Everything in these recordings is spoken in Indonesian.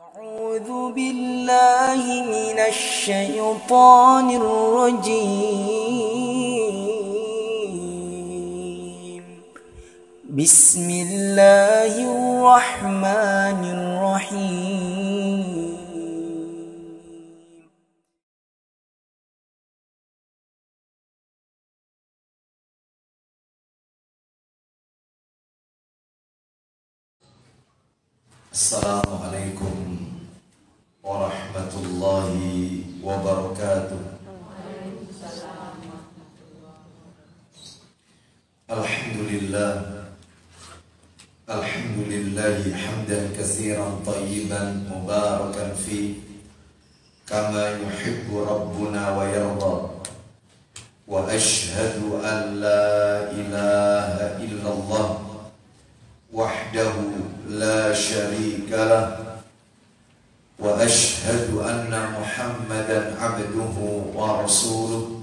أعوذ بالله من الشيطان الرجيم. بسم الله الرحمن الرحيم. Assalamualaikum warahmatullahi wabarakatuh. Alhamdulillahi hamdan katsiran tayyiban mubarakan fi kama yuhibbu rabbuna wa yarda. Wa ashhadu an la ilaha illallah wahdahu la syarika lah wa ashhadu anna Muhammadan abduhu wa rasuluh.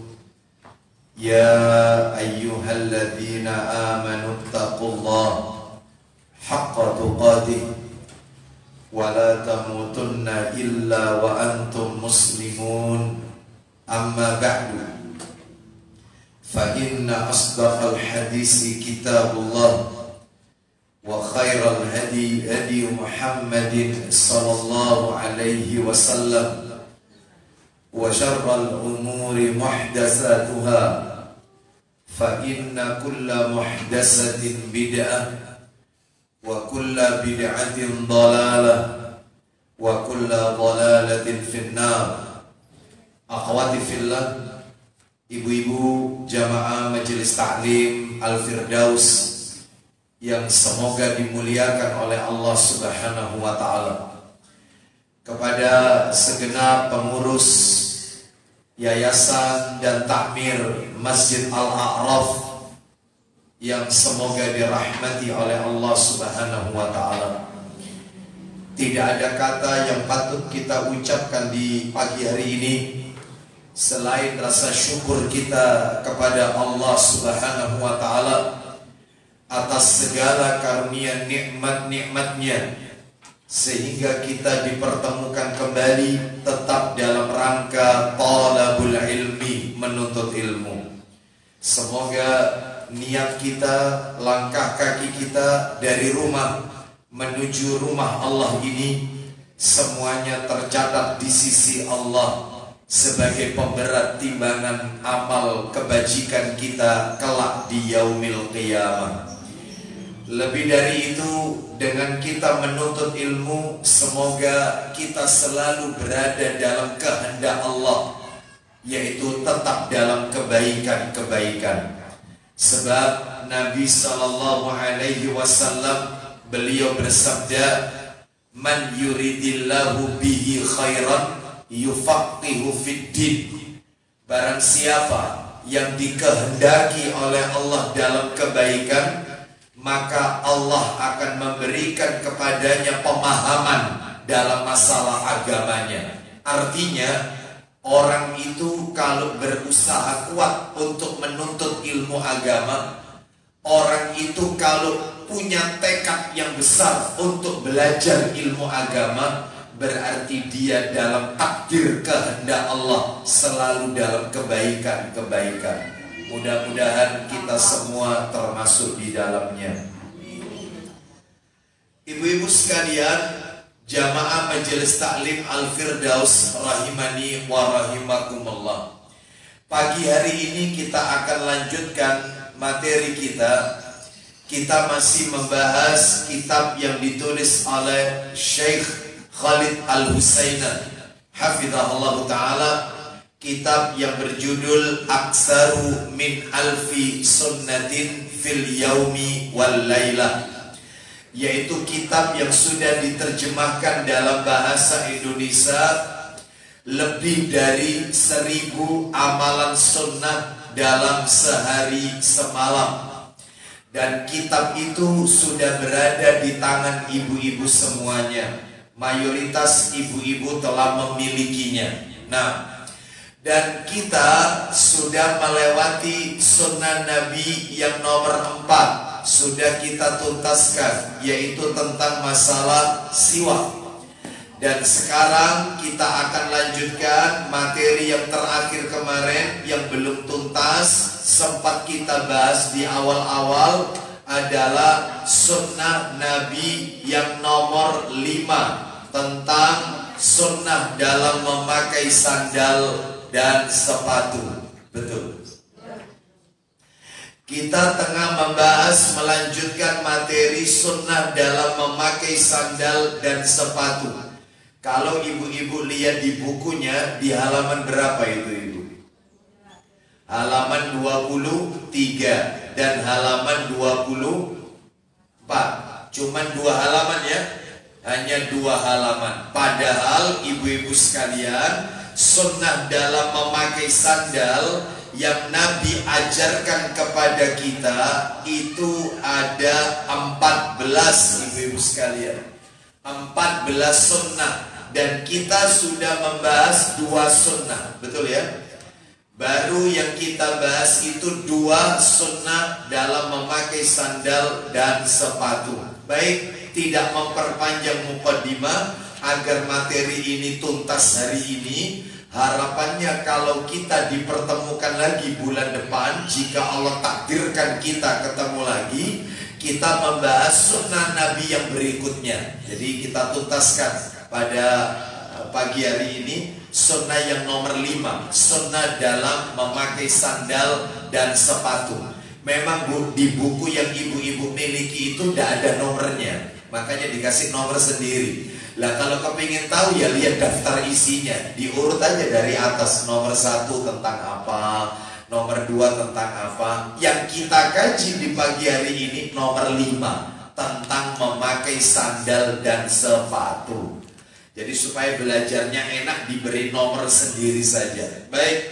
Ya ayyuhalladzina amanu taqullaha haqqa tuqatih wa la tamutunna illa wa antum muslimun. Amma ba'du, fa inna asdaqal hadisi kitabullah wa khairal hadi hadi Muhammadin sallallahu alaihi wasallam wa syarral umuri muhdatsatuha fa inna kulla muhdatsatin bid'ah wa kulla bid'atin dhalalah wa kulla dhalalatin finnar. Akhwati fillah, ibu-ibu jamaah Majelis Ta'lim Al-Firdaus yang semoga dimuliakan oleh Allah Subhanahu wa ta'ala, kepada segenap pengurus yayasan dan takmir Masjid Al-A'raf yang semoga dirahmati oleh Allah Subhanahu wa ta'ala. Tidak ada kata yang patut kita ucapkan di pagi hari ini selain rasa syukur kita kepada Allah Subhanahu wa ta'ala atas segala karunia nikmat-nikmatnya, sehingga kita dipertemukan kembali tetap dalam rangka talabul ilmi, menuntut ilmu. Semoga niat kita, langkah kaki kita dari rumah menuju rumah Allah ini semuanya tercatat di sisi Allah sebagai pemberat timbangan amal kebajikan kita kelak di yaumil qiyamah. Lebih dari itu, dengan kita menuntut ilmu, semoga kita selalu berada dalam kehendak Allah, yaitu tetap dalam kebaikan-kebaikan. Sebab Nabi sallallahu alaihi wasallam, beliau bersabda, "Man yuridillahu bihi khairan yufaqihu fiddin." Barang siapa yang dikehendaki oleh Allah dalam kebaikan, maka Allah akan memberikan kepadanya pemahaman dalam masalah agamanya. Artinya, orang itu kalau berusaha kuat untuk menuntut ilmu agama, orang itu kalau punya tekad yang besar untuk belajar ilmu agama, berarti dia dalam takdir kehendak Allah selalu dalam kebaikan-kebaikan. Mudah-mudahan kita semua termasuk di dalamnya. Ibu-ibu sekalian, jamaah Majelis Ta'lim Al-Firdaus rahimani wa rahimakumullah. Pagi hari ini kita akan lanjutkan materi kita. Kita masih membahas kitab yang ditulis oleh Syekh Khalid Al-Husainan hafizahullah ta'ala, kitab yang berjudul Aksaru min alfi sunnatin fil yaumi wal laylah, yaitu kitab yang sudah diterjemahkan dalam bahasa Indonesia lebih dari 1000 amalan sunnah dalam sehari semalam. Dan kitab itu sudah berada di tangan ibu-ibu semuanya. Mayoritas ibu-ibu telah memilikinya. Nah, dan kita sudah melewati sunnah Nabi yang nomor 4, sudah kita tuntaskan, yaitu tentang masalah siwak. Dan sekarang kita akan lanjutkan materi yang terakhir kemarin yang belum tuntas, sempat kita bahas di awal-awal, adalah sunnah Nabi yang nomor 5, tentang sunnah dalam memakai sandal dan sepatu. Betul. Kita tengah membahas melanjutkan materi sunnah dalam memakai sandal dan sepatu. Kalau ibu-ibu lihat di bukunya, di halaman berapa itu ibu? Halaman 23 dan halaman 24. Cuman 2 halaman ya. Hanya 2 halaman. Padahal ibu-ibu sekalian, sunnah dalam memakai sandal yang Nabi ajarkan kepada kita itu ada 14 ibu-ibu sekalian. 14 sunnah. Dan kita sudah membahas 2 sunnah. Betul ya? Baru yang kita bahas itu 2 sunnah dalam memakai sandal dan sepatu. Baik, tidak memperpanjang mukaddimah agar materi ini tuntas hari ini. Harapannya kalau kita dipertemukan lagi bulan depan, jika Allah takdirkan kita ketemu lagi, kita membahas sunnah Nabi yang berikutnya. Jadi kita tuntaskan pada pagi hari ini sunnah yang nomor 5, sunnah dalam memakai sandal dan sepatu. Memang di buku yang ibu-ibu miliki itu tidak ada nomornya, makanya dikasih nomor sendiri. Lah kalau kepingin tahu ya lihat daftar isinya, diurut aja dari atas. Nomor 1 tentang apa, nomor 2 tentang apa. Yang kita kaji di pagi hari ini nomor 5, tentang memakai sandal dan sepatu. Jadi supaya belajarnya enak diberi nomor sendiri saja. Baik,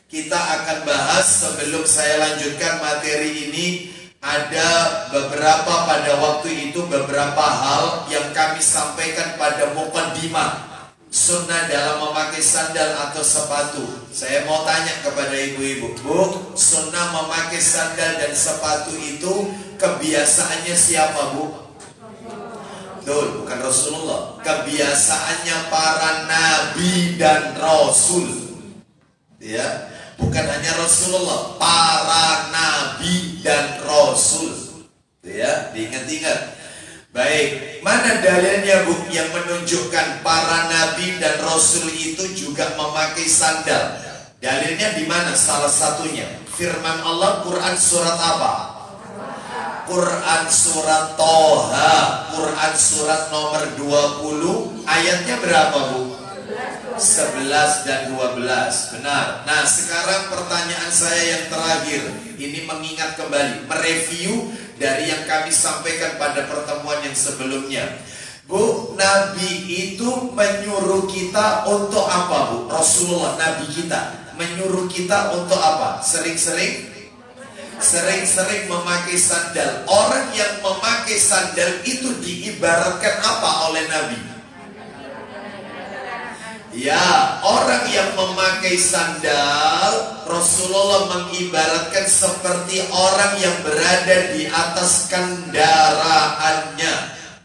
kita akan bahas sebelum saya lanjutkan materi ini. Ada beberapa pada waktu itu beberapa hal yang kami sampaikan pada mukaddimah sunnah dalam memakai sandal atau sepatu. Saya mau tanya kepada ibu-ibu, Bu, sunnah memakai sandal dan sepatu itu kebiasaannya siapa, Bu? Betul, bukan Rasulullah. Kebiasaannya para nabi dan rasul. Ya, bukan hanya Rasulullah, para nabi dan rasul. Ya, diingat-ingat. Baik, mana dalilnya Bu yang menunjukkan para nabi dan rasul itu juga memakai sandal? Dalilnya di mana? Salah satunya firman Allah, Quran surat apa? Quran surat Toha, Quran surat nomor 20, ayatnya berapa Bu? 11 dan 12. Benar. Nah sekarang pertanyaan saya yang terakhir, ini mengingat kembali, mereview dari yang kami sampaikan pada pertemuan yang sebelumnya. Bu, Nabi itu menyuruh kita untuk apa Bu? Rasulullah, Nabi kita menyuruh kita untuk apa? Sering-sering memakai sandal. Orang yang memakai sandal itu diibaratkan apa oleh Nabi? Ya, orang yang memakai sandal Rasulullah mengibaratkan seperti orang yang berada di atas kendaraannya.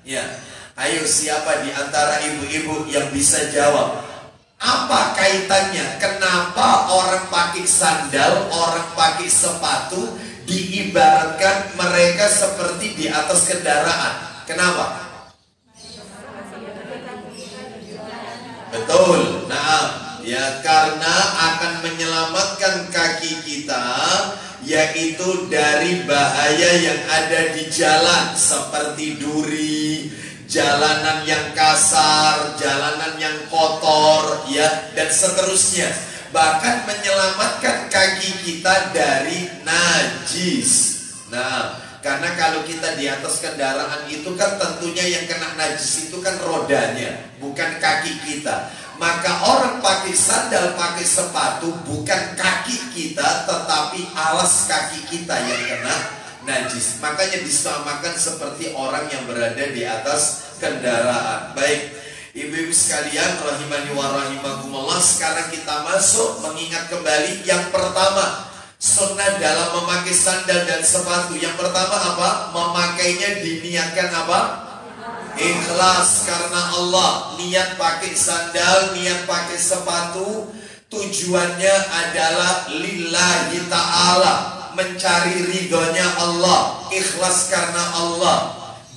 Ya, ayo siapa di antara ibu-ibu yang bisa jawab? Apa kaitannya? Kenapa orang pakai sandal, orang pakai sepatu diibaratkan mereka seperti di atas kendaraan? Kenapa? Betul. Nah, ya karena akan menyelamatkan kaki kita, yaitu dari bahaya yang ada di jalan seperti duri, jalanan yang kasar, jalanan yang kotor, ya, dan seterusnya. Bahkan menyelamatkan kaki kita dari najis. Nah, karena kalau kita di atas kendaraan itu kan tentunya yang kena najis itu kan rodanya, bukan kaki kita. Maka orang pakai sandal, pakai sepatu, bukan kaki kita, tetapi alas kaki kita yang kena najis. Makanya disamakan seperti orang yang berada di atas kendaraan. Baik, ibu-ibu sekalian rahimani wa rahimakumullah, sekarang kita masuk mengingat kembali yang pertama, sunnah dalam memakai sandal dan sepatu. Yang pertama apa? Memakainya diniatkan apa? Ikhlas karena Allah. Niat pakai sandal, niat pakai sepatu, tujuannya adalah lillahi ta'ala, mencari ridhonya Allah. Ikhlas karena Allah.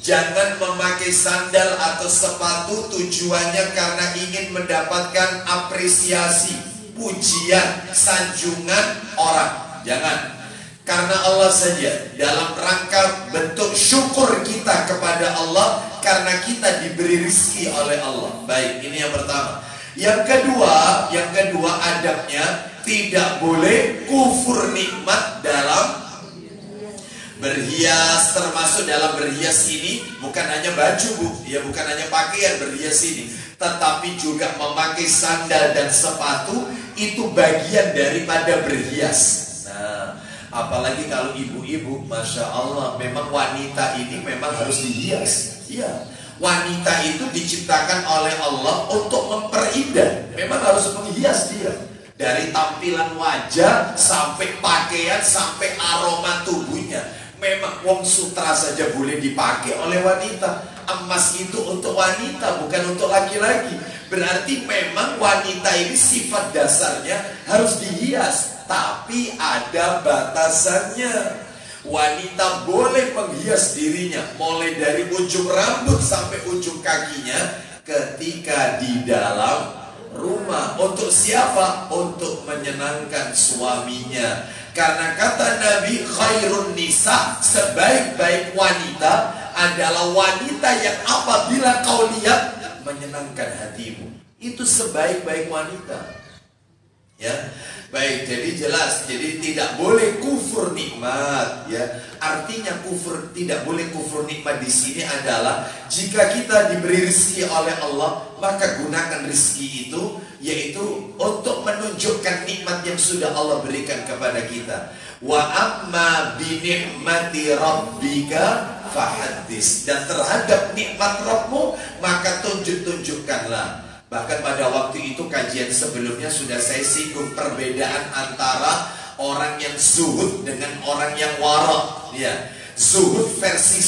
Jangan memakai sandal atau sepatu tujuannya karena ingin mendapatkan apresiasi, pujian, sanjungan orang. Jangan. Karena Allah saja, dalam rangka bentuk syukur kita kepada Allah karena kita diberi rezeki oleh Allah. Baik, ini yang pertama. Yang kedua adabnya tidak boleh kufur nikmat dalam berhias. Termasuk dalam berhias ini bukan hanya baju, Bu, ya, bukan hanya pakaian berhias ini, tetapi juga memakai sandal dan sepatu itu bagian daripada berhias. Nah, apalagi kalau ibu-ibu, Masya Allah, memang wanita ini memang harus dihias. Ya, wanita itu diciptakan oleh Allah untuk memperindah. Memang harus menghias dia. Dari tampilan wajah, sampai pakaian, sampai aroma tubuhnya. Memang wong sutra saja boleh dipakai oleh wanita. Emas itu untuk wanita, bukan untuk laki-laki. Berarti memang wanita ini sifat dasarnya harus dihias. Tapi ada batasannya. Wanita boleh menghias dirinya mulai dari ujung rambut sampai ujung kakinya ketika di dalam rumah. Untuk siapa? Untuk menyenangkan suaminya. Karena kata Nabi, khairun nisa, sebaik-baik wanita adalah wanita yang apabila kau lihat menyenangkan hatimu. Itu sebaik-baik wanita. Ya, baik, jadi jelas, jadi tidak boleh kufur nikmat, ya. Artinya tidak boleh kufur nikmat di sini adalah jika kita diberi rezeki oleh Allah, maka gunakan rezeki itu yaitu untuk menunjukkan nikmat yang sudah Allah berikan kepada kita. Wa amma bi ni'mati rabbika fahaddis, dan terhadap nikmat Rabbmu maka tunjukkanlah. Bahkan pada waktu itu kajian sebelumnya sudah saya singgung perbedaan antara orang yang zuhud dengan orang yang wara. Ya, zuhud versi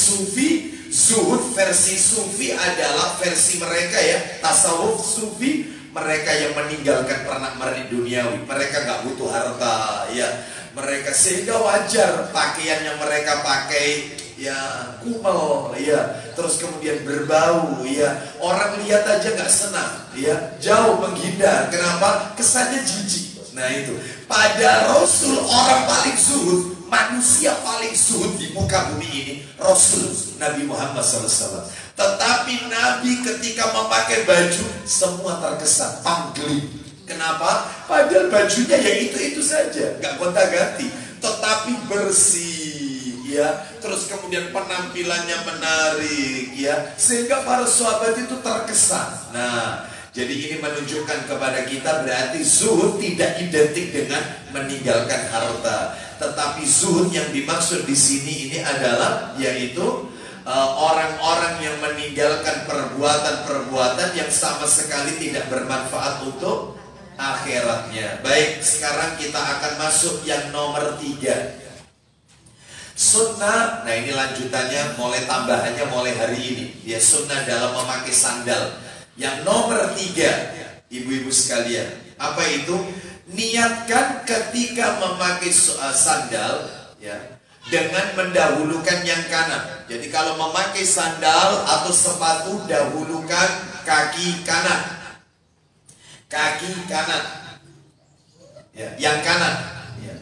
sufi adalah versi mereka, ya, tasawuf sufi, mereka yang meninggalkan pernak-pernik duniawi. Mereka nggak butuh harta, ya. Mereka sehingga wajar pakaian yang mereka pakai, ya, kumel, ya, terus kemudian berbau, ya, orang lihat aja nggak senang, ya, jauh menghindar. Kenapa? Kesannya jijik. Nah itu. Pada Rasul orang paling zuhud, manusia paling zuhud di muka bumi ini, Rasul Nabi Muhammad SAW. Tetapi Nabi ketika memakai baju semua terkesan pangling. Kenapa? Padahal bajunya ya itu saja, nggak gonta-ganti, tetapi bersih, ya. Terus kemudian penampilannya menarik, ya, sehingga para sahabat itu terkesan. Nah, jadi ini menunjukkan kepada kita berarti zuhud tidak identik dengan meninggalkan harta, tetapi zuhud yang dimaksud di sini ini adalah yaitu orang-orang yang meninggalkan perbuatan-perbuatan yang sama sekali tidak bermanfaat untuk akhiratnya. Baik, sekarang kita akan masuk yang nomor 3. Sunnah. Nah, ini lanjutannya, mulai tambahannya mulai hari ini. Ya, sunnah dalam memakai sandal. Yang nomor 3, ibu-ibu sekalian, apa itu? Niatkan ketika memakai sandal, ya, dengan mendahulukan yang kanan. Jadi kalau memakai sandal atau sepatu, dahulukan kaki kanan. Kaki kanan, ya, yang kanan, ya.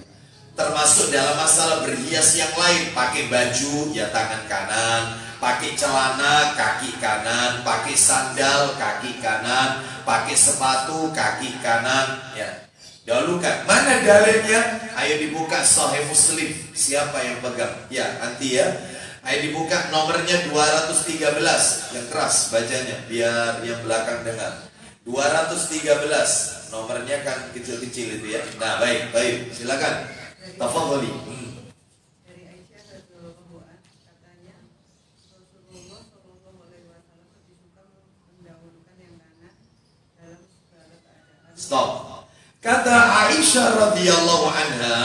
Termasuk dalam masalah berhias yang lain, pakai baju, ya, tangan kanan, pakai celana, kaki kanan, pakai sandal, kaki kanan, pakai sepatu, kaki kanan, ya. Dahulukan. Mana dalilnya? Ayo dibuka Sahih Muslim. Siapa yang pegang? Ya, nanti, ya. Ayo dibuka nomornya 213. Yang keras bacanya biar yang belakang dengar. 213, nomornya kan kecil-kecil itu, ya. Nah, baik, silakan. Tafadholi. Dari Aisyah satu pembukaan, katanya Rasulullah SAW lebih suka mendahulukan yang kanan dalam segala keadaan. Stop. Kata Aisyah radhiyallahu anha,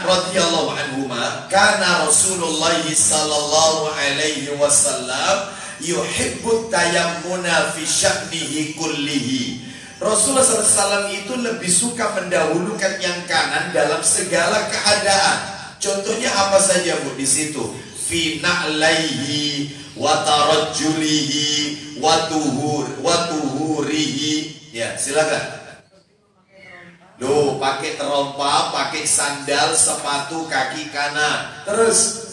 radhiyallahu anhuma, kana Rasulullah sallallahu alaihi wasallam yuhibbut tayammuna fi sya'nihi kullihi. Rasulullah SAW itu lebih suka mendahulukan yang kanan dalam segala keadaan. Contohnya apa saja Bu di situ? Fi na'laihi wa tarajjulihi wa tuhurihi. Ya, silakan. Loh, pakai terompa, pakai sandal, sepatu kaki kanan. Terus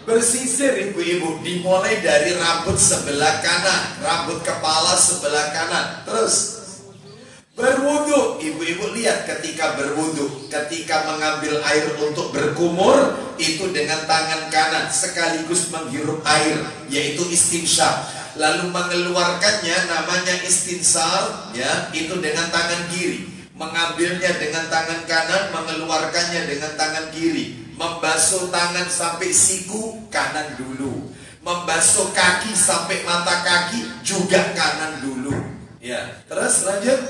bersisir ibu-ibu, dimulai dari rambut sebelah kanan, rambut kepala sebelah kanan. Terus berwudu, ibu-ibu lihat ketika berwudu, ketika mengambil air untuk berkumur, itu dengan tangan kanan sekaligus menghirup air, yaitu istinsyaq. Lalu mengeluarkannya namanya istinsar, ya, itu dengan tangan kiri. Mengambilnya dengan tangan kanan, mengeluarkannya dengan tangan kiri. Membasuh tangan sampai siku, kanan dulu. Membasuh kaki sampai mata kaki, juga kanan dulu. Ya, terus lanjut.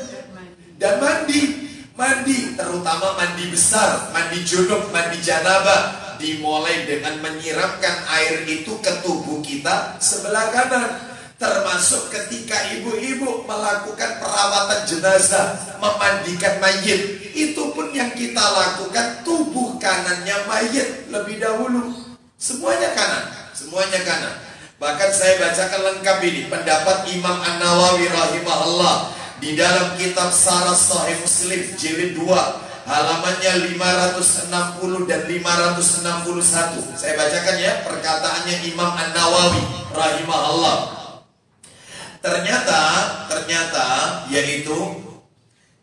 Dan mandi, terutama mandi besar, mandi junub, mandi janabah, dimulai dengan menyiramkan air itu ke tubuh kita sebelah kanan. Termasuk ketika ibu-ibu melakukan perawatan jenazah, memandikan mayit, itu pun yang kita lakukan tubuh kanannya mayit lebih dahulu. Semuanya kanan, semuanya kanan. Bahkan saya bacakan lengkap ini pendapat Imam An-Nawawi rahimahullah di dalam kitab Syarah Sahih Muslim jilid 2 halamannya 560 dan 561. Saya bacakan ya perkataannya Imam An-Nawawi rahimahullah. Ternyata yaitu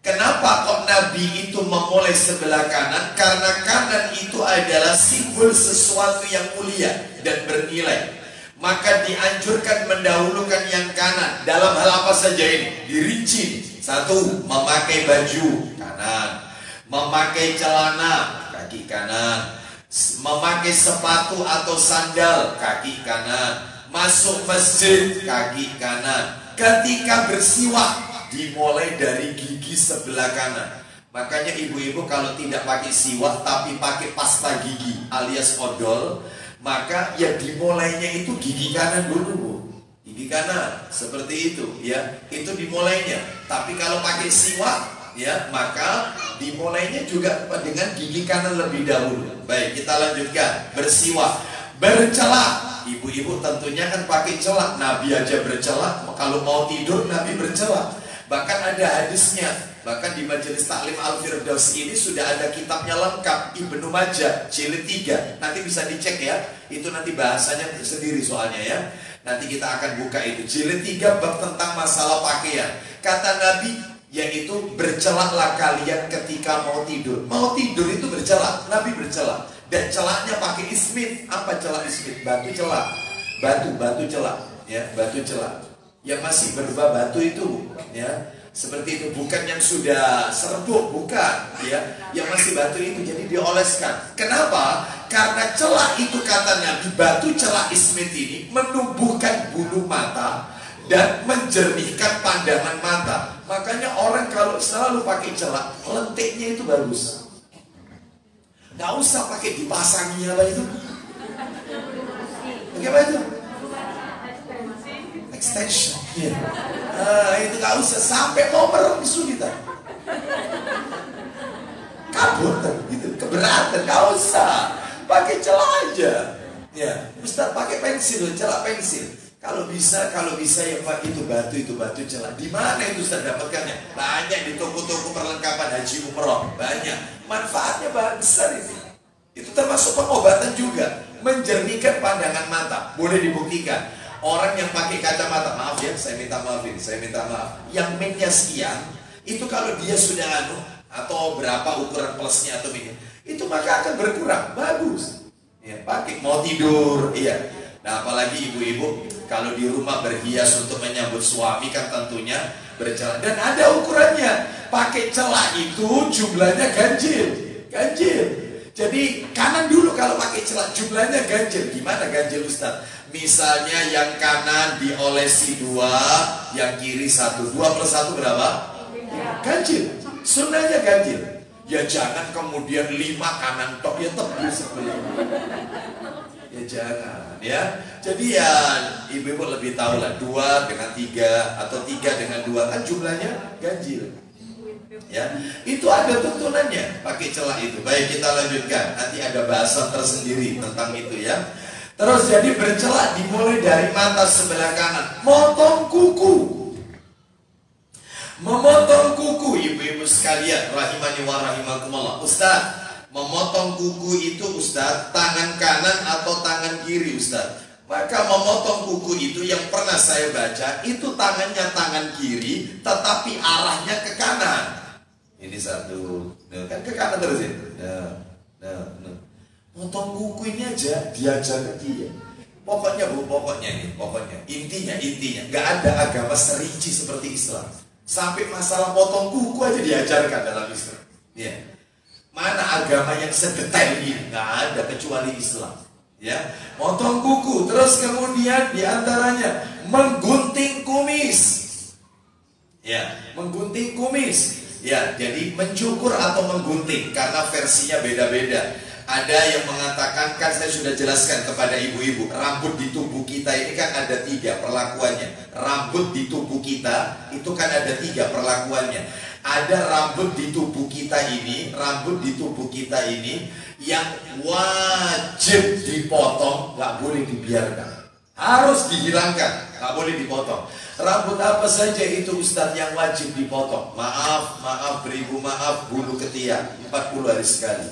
kenapa kok Nabi itu memulai sebelah kanan? Karena kanan itu adalah simbol sesuatu yang mulia dan bernilai. Maka dianjurkan mendahulukan yang kanan. Dalam hal apa saja ini? Dirinci. 1. Memakai baju, kanan. Memakai celana, kaki kanan. Memakai sepatu atau sandal, kaki kanan. Masuk masjid, kaki kanan. Ketika bersiwak, dimulai dari gigi sebelah kanan. Makanya ibu-ibu kalau tidak pakai siwak tapi pakai pasta gigi alias odol, maka ya dimulainya itu gigi kanan dulu Bu. Gigi kanan seperti itu ya, itu dimulainya. Tapi kalau pakai siwak ya, maka dimulainya juga dengan gigi kanan lebih dahulu. Baik, kita lanjutkan. Bersiwak, bercelak. Ibu-ibu tentunya kan pakai celak. Nabi aja bercelak. Kalau mau tidur Nabi bercelak. Bahkan ada hadisnya. Bahkan di Majelis Taklim Al-Firdaus ini sudah ada kitabnya lengkap, Ibnu Majah jilid 3. Nanti bisa dicek ya. Itu nanti bahasanya sendiri soalnya ya. Nanti kita akan buka itu. Jilid 3 bab tentang masalah pakaian. Kata Nabi, yaitu bercelaklah kalian ketika mau tidur. Mau tidur itu bercelak. Nabi bercelak. Dan celaknya pakai ismit. Apa celak ismit? Batu celak. Batu celak. Ya, batu celak. Yang masih berupa batu itu, ya. Seperti itu, bukan yang sudah serbuk, bukan, ya. Yang masih batu itu, jadi dioleskan. Kenapa? Karena celak itu katanya di batu celak ismit ini menumbuhkan bulu mata dan menjernihkan pandangan mata. Makanya orang kalau selalu pakai celak, lentiknya itu bagus. Gak usah pakai dipasangi apa itu. Bagaimana itu? Extension, ya. Itu gak usah sampai mau merem kesulitan, kabur gitu, keberatan, gak usah pakai celah aja, ya. Ustaz pakai pensil, celah pensil. Kalau bisa ya Pak, itu batu celah. Di mana itu Ustaz dapatkannya? Banyak di toko-toko perlengkapan haji umroh, banyak. Manfaatnya besar ini. Itu termasuk pengobatan juga, menjernihkan pandangan mata, boleh dibuktikan. Orang yang pakai kacamata, maaf ya, saya minta maaf, yang minnya sekian, itu kalau dia sudah atau berapa ukuran plusnya atau minnya, itu maka akan berkurang, bagus. Ya, pakai mau tidur, iya. Nah, apalagi ibu-ibu kalau di rumah berhias untuk menyambut suami kan tentunya bercelak. Dan ada ukurannya. Pakai celak itu jumlahnya ganjil. Jadi kanan dulu kalau pakai celak jumlahnya ganjil. Gimana ganjil Ustaz? Misalnya yang kanan diolesi 2, yang kiri 1. 2 plus 1 berapa? Ganjil. Sunnahnya ganjil. Ya jangan kemudian 5 kanan tok, ya tebus. Ya jangan ya. Jadi ya ibu-ibu lebih tahu lah, 2 dengan 3 atau 3 dengan 2 kan jumlahnya ganjil. Ya, itu ada tuntunannya pakai celah itu. Baik, kita lanjutkan. Nanti ada bahasan tersendiri tentang itu ya. Terus jadi bercelak dimulai dari mata sebelah kanan, motong kuku. Memotong kuku, ibu-ibu sekalian, rahimani wa rahimakumullah. Ustaz, memotong kuku itu Ustaz, tangan kanan atau tangan kiri Ustaz? Maka memotong kuku itu yang pernah saya baca, itu tangannya tangan kiri, tetapi arahnya ke kanan. Ini satu, kan ke kanan terus ya. Nah. Potong kuku ini aja diajar ke dia. Pokoknya bu, pokoknya intinya, nggak ada agama serinci seperti Islam. Sampai masalah potong kuku aja diajarkan dalam Islam. Ya. Mana agama yang sedetail ini? Nggak ada kecuali Islam. Ya, potong kuku, terus kemudian diantaranya menggunting kumis. Ya, menggunting kumis. Ya, jadi mencukur atau menggunting karena versinya beda-beda. Ada yang mengatakan, kan saya sudah jelaskan kepada ibu-ibu, rambut di tubuh kita ini kan ada 3 perlakuannya. Rambut di tubuh kita itu kan ada 3 perlakuannya. Ada rambut di tubuh kita ini, yang wajib dipotong, nggak boleh dibiarkan, harus dihilangkan, nggak boleh dipotong. Rambut apa saja itu Ustadz yang wajib dipotong? Maaf, beribu maaf, bulu ketiak 40 hari sekali.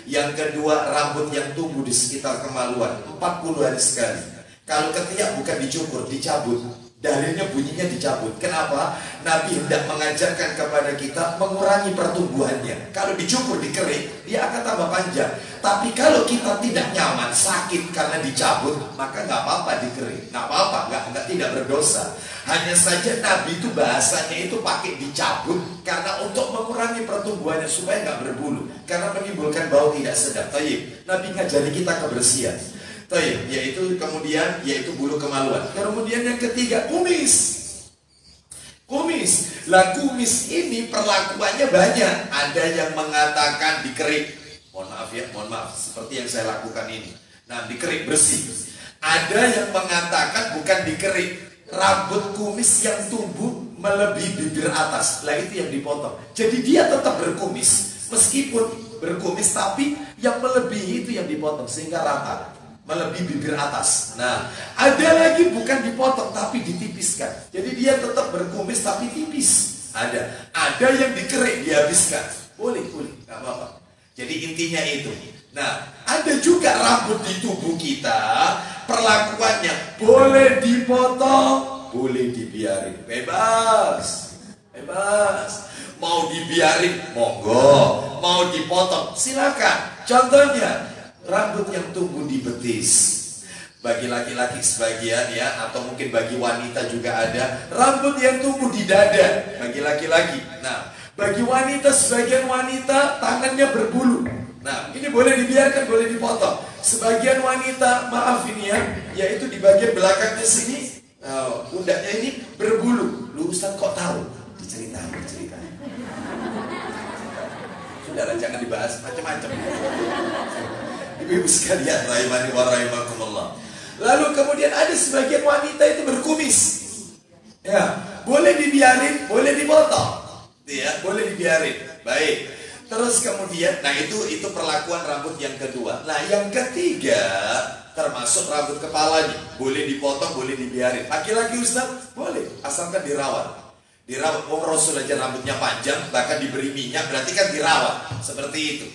Yang kedua, rambut yang tumbuh di sekitar kemaluan 40 hari sekali. Kalau ketiak bukan dicukur, dicabut. Dalilnya bunyinya dicabut. Kenapa? Nabi hendak mengajarkan kepada kita mengurangi pertumbuhannya. Kalau dicukur, dikerik, dia akan tambah panjang. Tapi kalau kita tidak nyaman, sakit karena dicabut, maka nggak apa-apa dikerik. Nggak apa-apa, nggak tidak berdosa. Hanya saja Nabi itu bahasanya itu pakai dicabut karena untuk mengurangi pertumbuhannya supaya nggak berbulu, karena menimbulkan bau tidak sedap. Tayyib, Nabi ngajari kita kebersihan. Tayyib, yaitu bulu kemaluan. Kemudian yang ketiga, kumis. Lah kumis ini perlakuannya banyak. Ada yang mengatakan dikerik. Mohon maaf, seperti yang saya lakukan ini. Nah, dikerik bersih. Ada yang mengatakan bukan dikerik, rambut kumis yang tumbuh melebihi bibir atas, lah itu yang dipotong. Jadi dia tetap berkumis, meskipun berkumis, tapi yang melebihi itu yang dipotong sehingga rata, melebihi bibir atas. Nah, ada lagi bukan dipotong tapi ditipiskan. Jadi dia tetap berkumis tapi tipis. Ada yang dikerik dihabiskan. Boleh, nggak apa-apa. Jadi intinya itu. Nah, ada juga rambut di tubuh kita, perlakuannya boleh dipotong, boleh dibiarin, bebas. Mau dibiarin, monggo. Mau dipotong, silakan. Contohnya, rambut yang tumbuh di betis. Bagi laki-laki sebagian ya, atau mungkin bagi wanita juga ada. Rambut yang tumbuh di dada, bagi laki-laki. Nah, bagi wanita, sebagian wanita tangannya berbulu. Nah, ini boleh dibiarkan, boleh dipotong. Sebagian wanita, maaf ini ya, yaitu di bagian belakangnya sini, pundaknya ini berbulu. Lu Ustaz kok tahu? Diceritain. Sudahlah, jangan dibahas macam-macam. Ibu-ibu sekalian, rahimani wa rahimakumullah. Lalu kemudian ada sebagian wanita itu berkumis. Ya, boleh dibiarin, boleh dipotong. Ya, boleh dibiarin. Baik. Terus kemudian, nah itu perlakuan rambut yang kedua. Nah, yang ketiga termasuk rambut kepalanya, boleh dipotong, boleh dibiarin. Laki-laki Ustaz, boleh, asalkan dirawat. Rasul aja rambutnya panjang, bahkan diberi minyak, berarti kan dirawat. Seperti itu.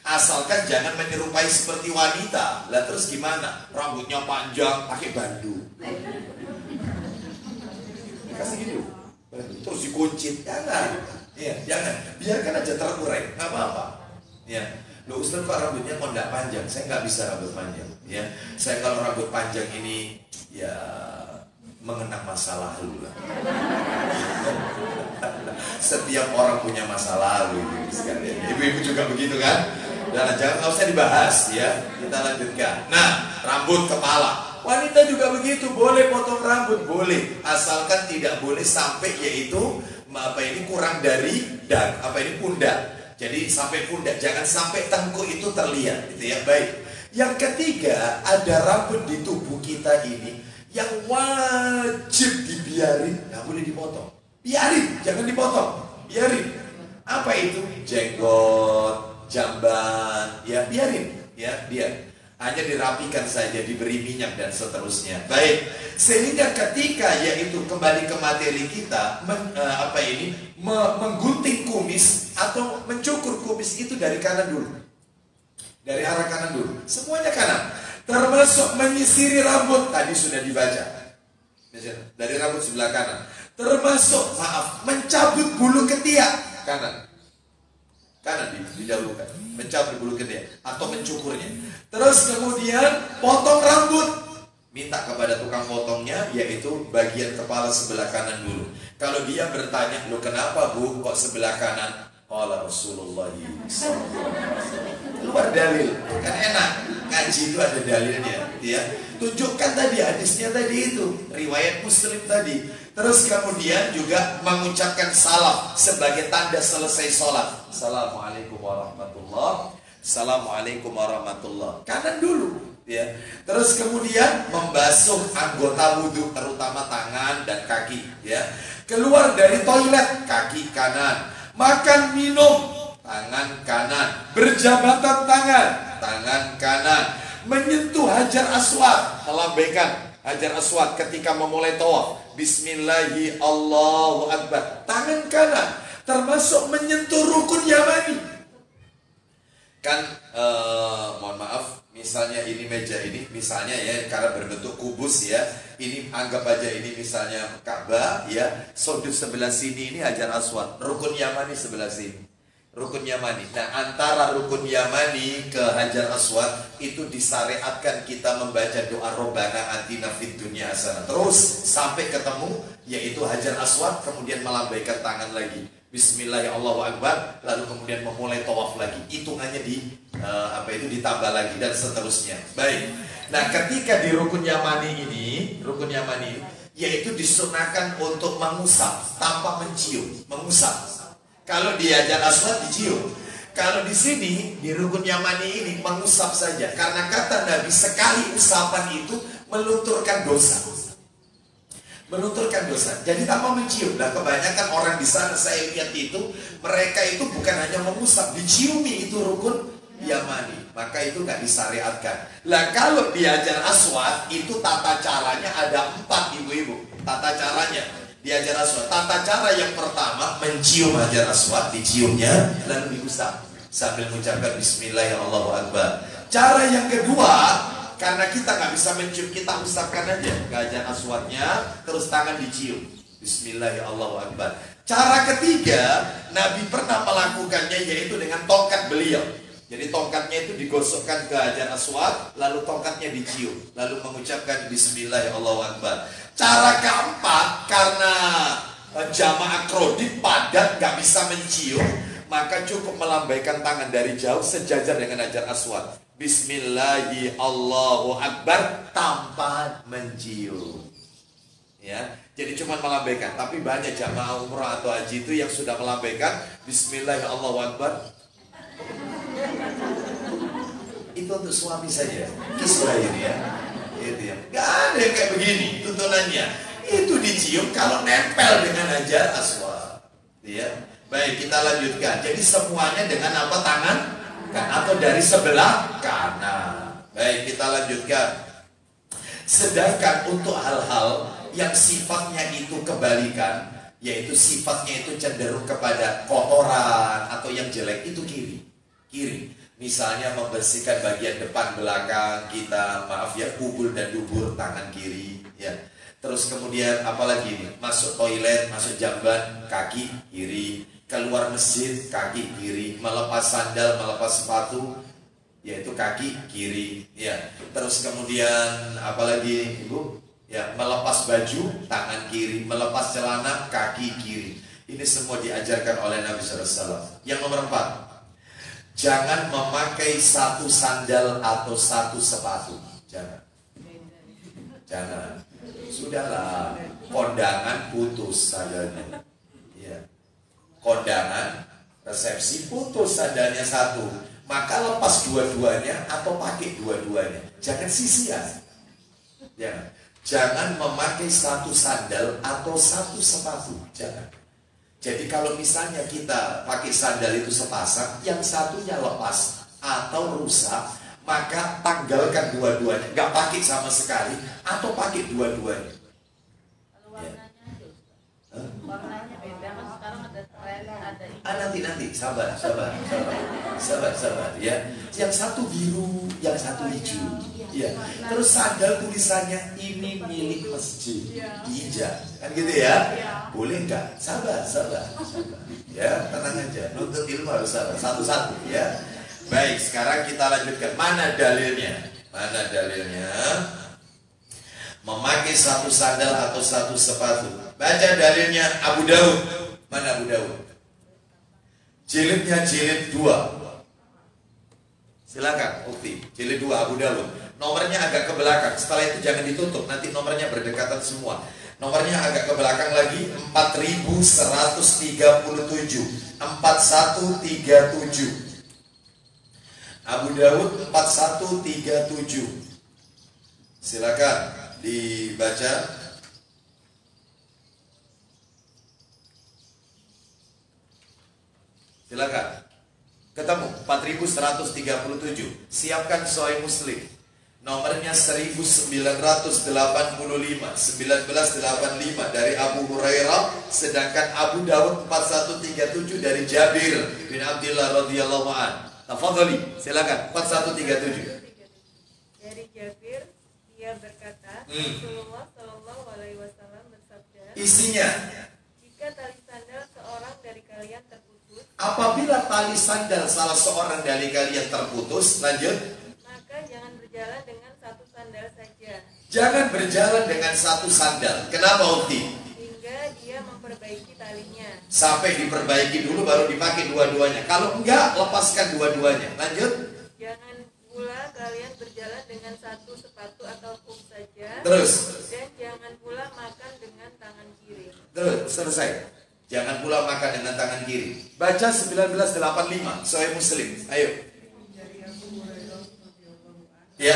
Asalkan jangan menyerupai seperti wanita. Lah terus gimana? Rambutnya panjang, pakai bandu. Dikasih gitu. Terus dikuncit, jangan. Ya, jangan, biarkan aja terurai, nggak apa-apa. Ya, lo Ustaz kok rambutnya kok nggak panjang? Saya nggak bisa rambut panjang. Ya, saya kalau rambut panjang ini ya mengenang masa lalu lah. Setiap orang punya masa lalu, sekalian. Ibu-ibu juga begitu kan? Dan jangan, nggak usah dibahas ya. Kita lanjutkan. Nah, rambut kepala. Wanita juga begitu, boleh potong rambut, boleh, asalkan tidak boleh sampai yaitu kurang dari pundak. Jadi sampai pundak, jangan sampai tengkuk itu terlihat, gitu ya. Baik. Yang ketiga, ada rambut di tubuh kita ini yang wajib dibiarin, nggak boleh dipotong. Biarin, jangan dipotong, biarin. Apa itu? Jenggot, jamban, ya biarin, ya biar. Hanya dirapikan saja, diberi minyak dan seterusnya. Baik, sehingga ketika yaitu kembali ke materi kita, menggunting kumis atau mencukur kumis itu dari kanan dulu, dari arah kanan dulu, semuanya kanan. Termasuk menyisiri rambut, tadi sudah dibaca, dari rambut sebelah kanan. Termasuk, mencabut bulu ketiak, kanan. Kanan didahulukan, mencabut bulu ketiak atau mencukurnya. Terus kemudian potong rambut, minta kepada tukang potongnya, yaitu bagian kepala sebelah kanan dulu. Kalau dia bertanya, "Lo kenapa Bu kok sebelah kanan?" Qala Rasulullah SAW. Keluar dalil, kan enak. Ngaji itu ada dalilnya, ya. Tunjukkan tadi hadisnya tadi itu, riwayat Muslim tadi. Terus kemudian juga mengucapkan salam sebagai tanda selesai sholat. Assalamualaikum warahmatullah. Assalamualaikum warahmatullah. Kanan dulu, ya. Terus kemudian membasuh anggota wudhu, terutama tangan dan kaki, ya. Keluar dari toilet, kaki kanan. Makan minum, tangan kanan. Berjabatan tangan, tangan kanan. Menyentuh hajar aswad, melambaikan hajar aswad ketika memulai tawaf. Bismillahi Allahu Akbar, tangan kanan. Termasuk menyentuh rukun yamani. Kan mohon maaf, misalnya ini meja ini, misalnya ya, karena berbentuk kubus ya, ini anggap aja ini misalnya Ka'bah ya, sudut sebelah sini ini hajar aswad, rukun yamani sebelah sini, rukun yamani. Nah, antara rukun yamani ke hajar aswad itu disyariatkan kita membaca doa Rabbana atina fid dunya hasanah terus sampai ketemu yaitu hajar aswad, kemudian melambaikan tangan lagi, Bismillahirrahmanirrahim, lalu kemudian memulai tawaf lagi. Hitungannya ditambah lagi dan seterusnya. Baik. Nah, ketika di rukun yamani ini yaitu disunahkan untuk mengusap tanpa mencium, mengusap. Kalau di hajar aswad dicium. Kalau di sini di rukun yamani ini mengusap saja, karena kata Nabi sekali usapan itu melunturkan dosa. Melunturkan dosa. Jadi tanpa mencium. Nah, kebanyakan orang di sana saya lihat itu, mereka itu bukan hanya mengusap, diciumi itu rukun yamani. Maka itu nggak disyariatkan. Lah, kalau di hajar aswad itu tata caranya ada 4, ibu-ibu. Tata caranya di hajar aswad. Tata cara yang pertama, mencium hajar aswad, diciumnya lalu diusap sambil mengucapkan Bismillahirrahmanirrahim. Cara yang kedua, karena kita nggak bisa mencium, kita usapkan aja ke hajar aswadnya, terus tangan dicium. Bismillahirrahmanirrahim. Cara ketiga, Nabi pernah melakukannya yaitu dengan tongkat beliau. Jadi tongkatnya itu digosokkan ke hajar aswad, lalu tongkatnya dicium, lalu mengucapkan Bismillahirrahmanirrahim. Cara keempat, karena jamaah krodit padat nggak bisa mencium, maka cukup melambaikan tangan dari jauh sejajar dengan hajar aswad. Bismillahi Allahu Akbar tanpa mencium. Ya, jadi cuma melambaikan. Tapi banyak jamaah umrah atau haji itu yang sudah melambaikan Bismillahi Allahu Akbar. Itu untuk suami saja. Kisah ini ya. Itu ya. Gak ada yang kayak begini tuntunannya. Itu dicium kalau nempel dengan hajar aswad. Ya. Baik, kita lanjutkan. Jadi semuanya dengan apa? Tangan kan, atau dari sebelah kanan. Baik, kita lanjutkan. Sedangkan untuk hal-hal yang sifatnya itu kebalikan, yaitu sifatnya itu cenderung kepada kotoran atau yang jelek, itu kiri. Misalnya membersihkan bagian depan belakang kita, maaf ya, kubul dan dubur, tangan kiri ya. Terus kemudian apalagi ini, masuk toilet, masuk jamban, kaki kiri. Keluar masjid, kaki kiri. Melepas sandal, melepas sepatu, yaitu kaki kiri ya. Terus kemudian apalagi ibu ya, melepas baju, tangan kiri. Melepas celana, kaki kiri. Ini semua diajarkan oleh Nabi SAW. Yang nomor 4, jangan memakai satu sandal atau satu sepatu. Jangan. Sudahlah, kondangan putus sandalnya ya. Kondangan resepsi putus sandalnya satu. maka lepas dua-duanya atau pakai dua-duanya. Jangan sisian. Jangan memakai satu sandal atau satu sepatu. Jangan. Jadi kalau misalnya kita pakai sandal itu sepasang, yang satunya lepas atau rusak, maka tanggalkan dua-duanya. Nggak pakai sama sekali atau pakai dua-duanya. Kalau warnanya aja, warnanya beda kan sekarang ada tren, ada ini. Nanti sabar ya. Yang satu biru, yang satu hijau. Ya. Terus sandal tulisannya ini milik masjid, diinjak, kan gitu ya? Boleh nggak? Sabar. Ya, tenang aja. Nuntut ilmu harus sabar. Satu-satu ya. Baik, sekarang kita lanjutkan. Mana dalilnya? Memakai satu sandal atau satu sepatu. Baca dalilnya Abu Daud. Mana Abu Daud? Jilidnya jilid 2. Silakan, Ukti. Jilid 2 Abu Daud. Nomornya agak ke belakang. Setelah itu jangan ditutup. Nanti nomornya berdekatan semua. Nomornya agak ke belakang lagi. 4137. 4137. Abu Daud 4137. Silakan dibaca. Silakan. Ketemu 4137. Siapkan Sahih Muslim. Nomornya 1985 1985 dari Abu Hurairah, sedangkan Abu Dawud 4137 dari Jabir bin Abdullah radhiyallahu an. Tafadhali, silakan 4137. Dari Jabir, dia berkata, Rasulullah Shallallahu Alaihi Wasallam bersabda, Isinya, jika tali sandal seorang dari kalian terputus, apabila tali sandal salah seorang dari kalian terputus, lanjut, maka jangan berjalan dengan satu sandal saja, jangan berjalan dengan satu sandal. Kenapa, Ukti? hingga dia memperbaiki talinya. Sampai diperbaiki dulu baru dipakai dua-duanya. Kalau enggak, lepaskan dua-duanya. Lanjut. Jangan pula kalian berjalan dengan satu sepatu atau kuf saja, Terus. dan jangan pula makan dengan tangan kiri. Terus, selesai. Jangan pula makan dengan tangan kiri. Baca 1985, Sahih Muslim. Ayo. Dari Abu Hurairah radhiyallahu anhu, Ya.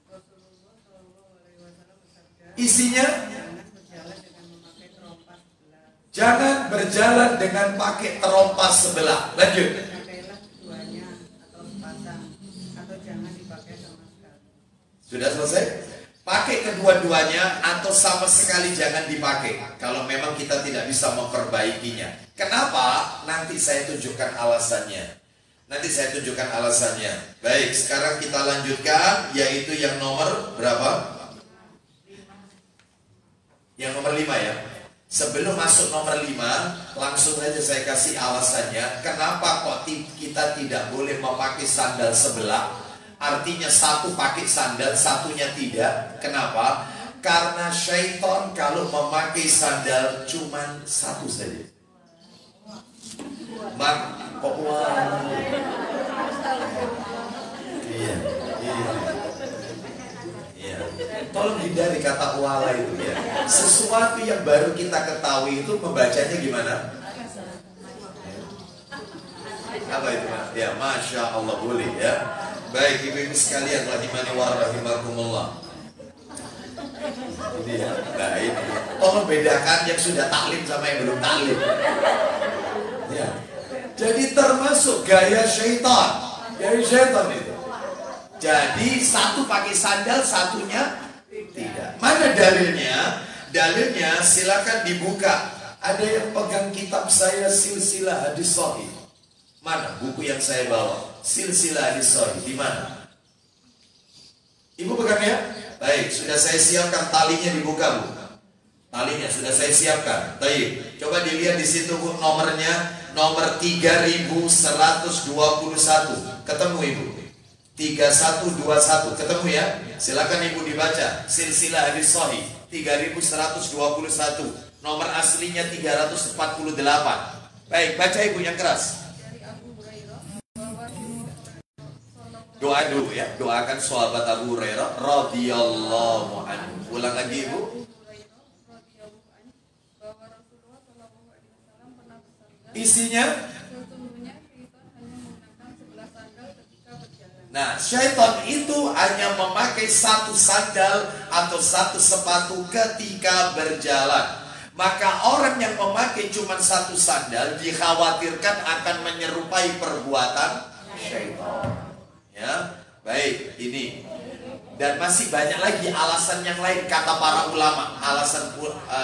Rasulullah Shallallahu Alaihi Wasallam bersabda, Isinya, jangan berjalan dengan memakai trompas sebelah. jangan berjalan dengan pakai terompas sebelah. Lanjut. Pakailah keduanya atau sepasang, atau jangan dipakai sama sekali. Sudah selesai? Pakai kedua-duanya atau sama sekali jangan dipakai. Kalau memang kita tidak bisa memperbaikinya. Kenapa? Nanti saya tunjukkan alasannya. Baik, sekarang kita lanjutkan, yaitu yang nomor berapa? Yang nomor 5 ya. Sebelum masuk nomor 5, langsung saja saya kasih alasannya. Kenapa kok kita tidak boleh memakai sandal sebelah? Artinya satu pakai sandal, satunya tidak. Kenapa? Karena syaitan kalau memakai sandal cuman satu saja. Iya. Tolong hindari kata wala itu ya. Sesuatu yang baru kita ketahui itu membacanya gimana? Apa itu? Ya, Masya Allah, boleh ya. Baik ibu-ibu sekalian, rahimani wa rahimakumullah. Ini ya, nah ini. Tolong bedakan yang sudah taklim sama yang belum taklim. Ya. Jadi termasuk gaya syaitan. Gaya syaitan itu. Jadi satu pakai sandal, satunya tidak. Mana dalilnya? Dalilnya silakan dibuka. Ada yang pegang kitab saya Silsilah Hadis Shahih. Mana buku yang saya bawa? Silsilah Hadis Shahih. Di mana? Ibu pegangnya? Baik, sudah saya siapkan talinya, dibuka Bu. Talinya sudah saya siapkan. Baik, coba dilihat di situ Bu, nomornya nomor 3121. Ketemu Ibu? 3121, ketemu ya? Silakan Ibu dibaca. Silsilah Hadis Shahih 3121. Nomor aslinya 348. Baik, baca Ibu yang keras. Doa dulu ya, doakan sahabat Abu Hurairah radhiyallahu anhu. Ulang lagi Ibu. Isinya? Sesungguhnya syaitan hanya menggunakan sebelah sandal Nah, syaitan itu hanya memakai satu sandal atau satu sepatu ketika berjalan. Maka orang yang memakai cuma satu sandal dikhawatirkan akan menyerupai perbuatan syaitan. Ya, baik, ini. Dan masih banyak lagi alasan yang lain kata para ulama, alasan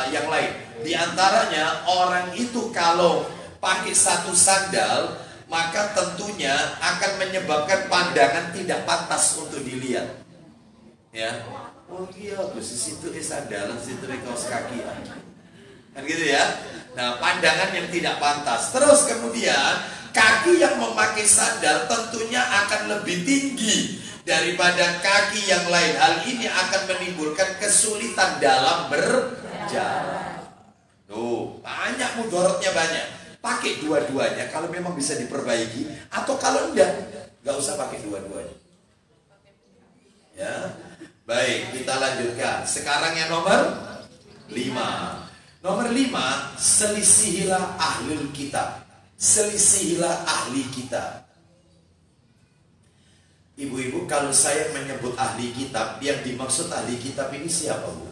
yang lain. Di antaranya orang itu kalau pakai satu sandal, maka tentunya akan menyebabkan pandangan tidak pantas untuk dilihat. Ya, oh iya, di situ sandalan, situ kaos kaki, kan gitu ya. Nah, pandangan yang tidak pantas. Terus kemudian kaki yang memakai sandal tentunya akan lebih tinggi daripada kaki yang lain. Hal ini akan menimbulkan kesulitan dalam berjalan. Tuh, banyak mudaratnya banyak. Pakai dua-duanya kalau memang bisa diperbaiki, atau kalau enggak, nggak usah pakai dua-duanya. Ya, baik, kita lanjutkan. Sekarang yang nomor 5. Nomor 5, selisihilah ahlul kitab. Selisihilah ahli kitab. Ibu-ibu, kalau saya menyebut ahli kitab, yang dimaksud ahli kitab ini siapa, Bu?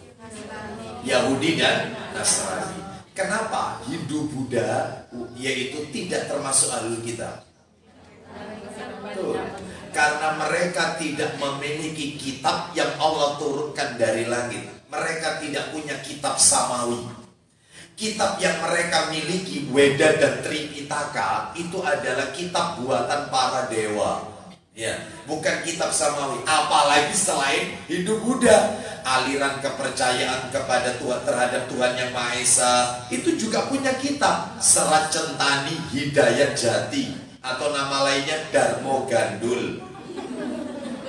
Yahudi dan Nasrani. Kenapa Hindu Buddha yaitu tidak termasuk ahlul kitab? Betul. Karena mereka tidak memiliki kitab yang Allah turunkan dari langit. Mereka tidak punya kitab samawi. Kitab yang mereka miliki, Weda dan Tripitaka, itu adalah kitab buatan para dewa. Ya, bukan kitab samawi. Apalagi selain Hindu Buddha, aliran kepercayaan kepada Tuhan, terhadap Tuhan yang Maha Esa, itu juga punya kitab, Serat Centani Hidayat Jati, atau nama lainnya Darmo Gandul.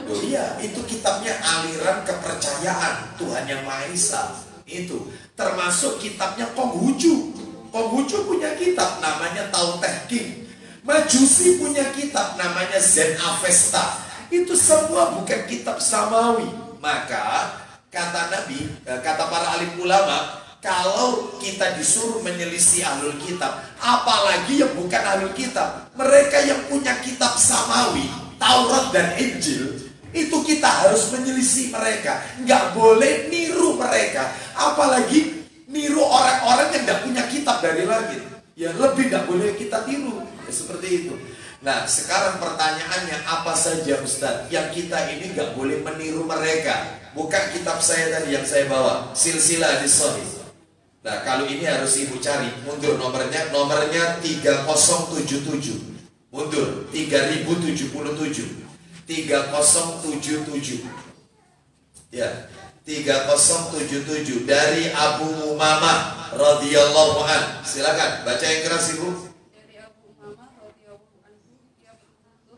Oh iya, itu kitabnya aliran kepercayaan Tuhan yang Maha Esa. Itu termasuk kitabnya Konghucu. Konghucu punya kitab namanya Tao Te Ching. Majusi punya kitab namanya Zen Avesta. Itu semua bukan kitab samawi. Maka kata Nabi, kata para alim ulama, kalau kita disuruh menyelisih ahlul kitab, apalagi yang bukan ahlul kitab, mereka yang punya kitab samawi, Taurat dan Injil, itu kita harus menyelisih mereka. Nggak boleh niru mereka, apalagi niru orang-orang yang nggak punya kitab dari langit. Ya lebih nggak boleh kita tiru. Ya, seperti itu. Nah, sekarang pertanyaannya, apa saja Ustaz yang kita ini nggak boleh meniru mereka? Bukan kitab saya tadi yang saya bawa, Silsilah Hadis-Shahih. Nah, kalau ini harus ibu cari, mundur nomornya 3077. Mundur 3077. 3077. Ya, 3077 dari Abu Umamah radhiyallahu an. Silakan baca yang keras Ibu. Dari Abu Umamah radhiyallahu anhu, dia berkata,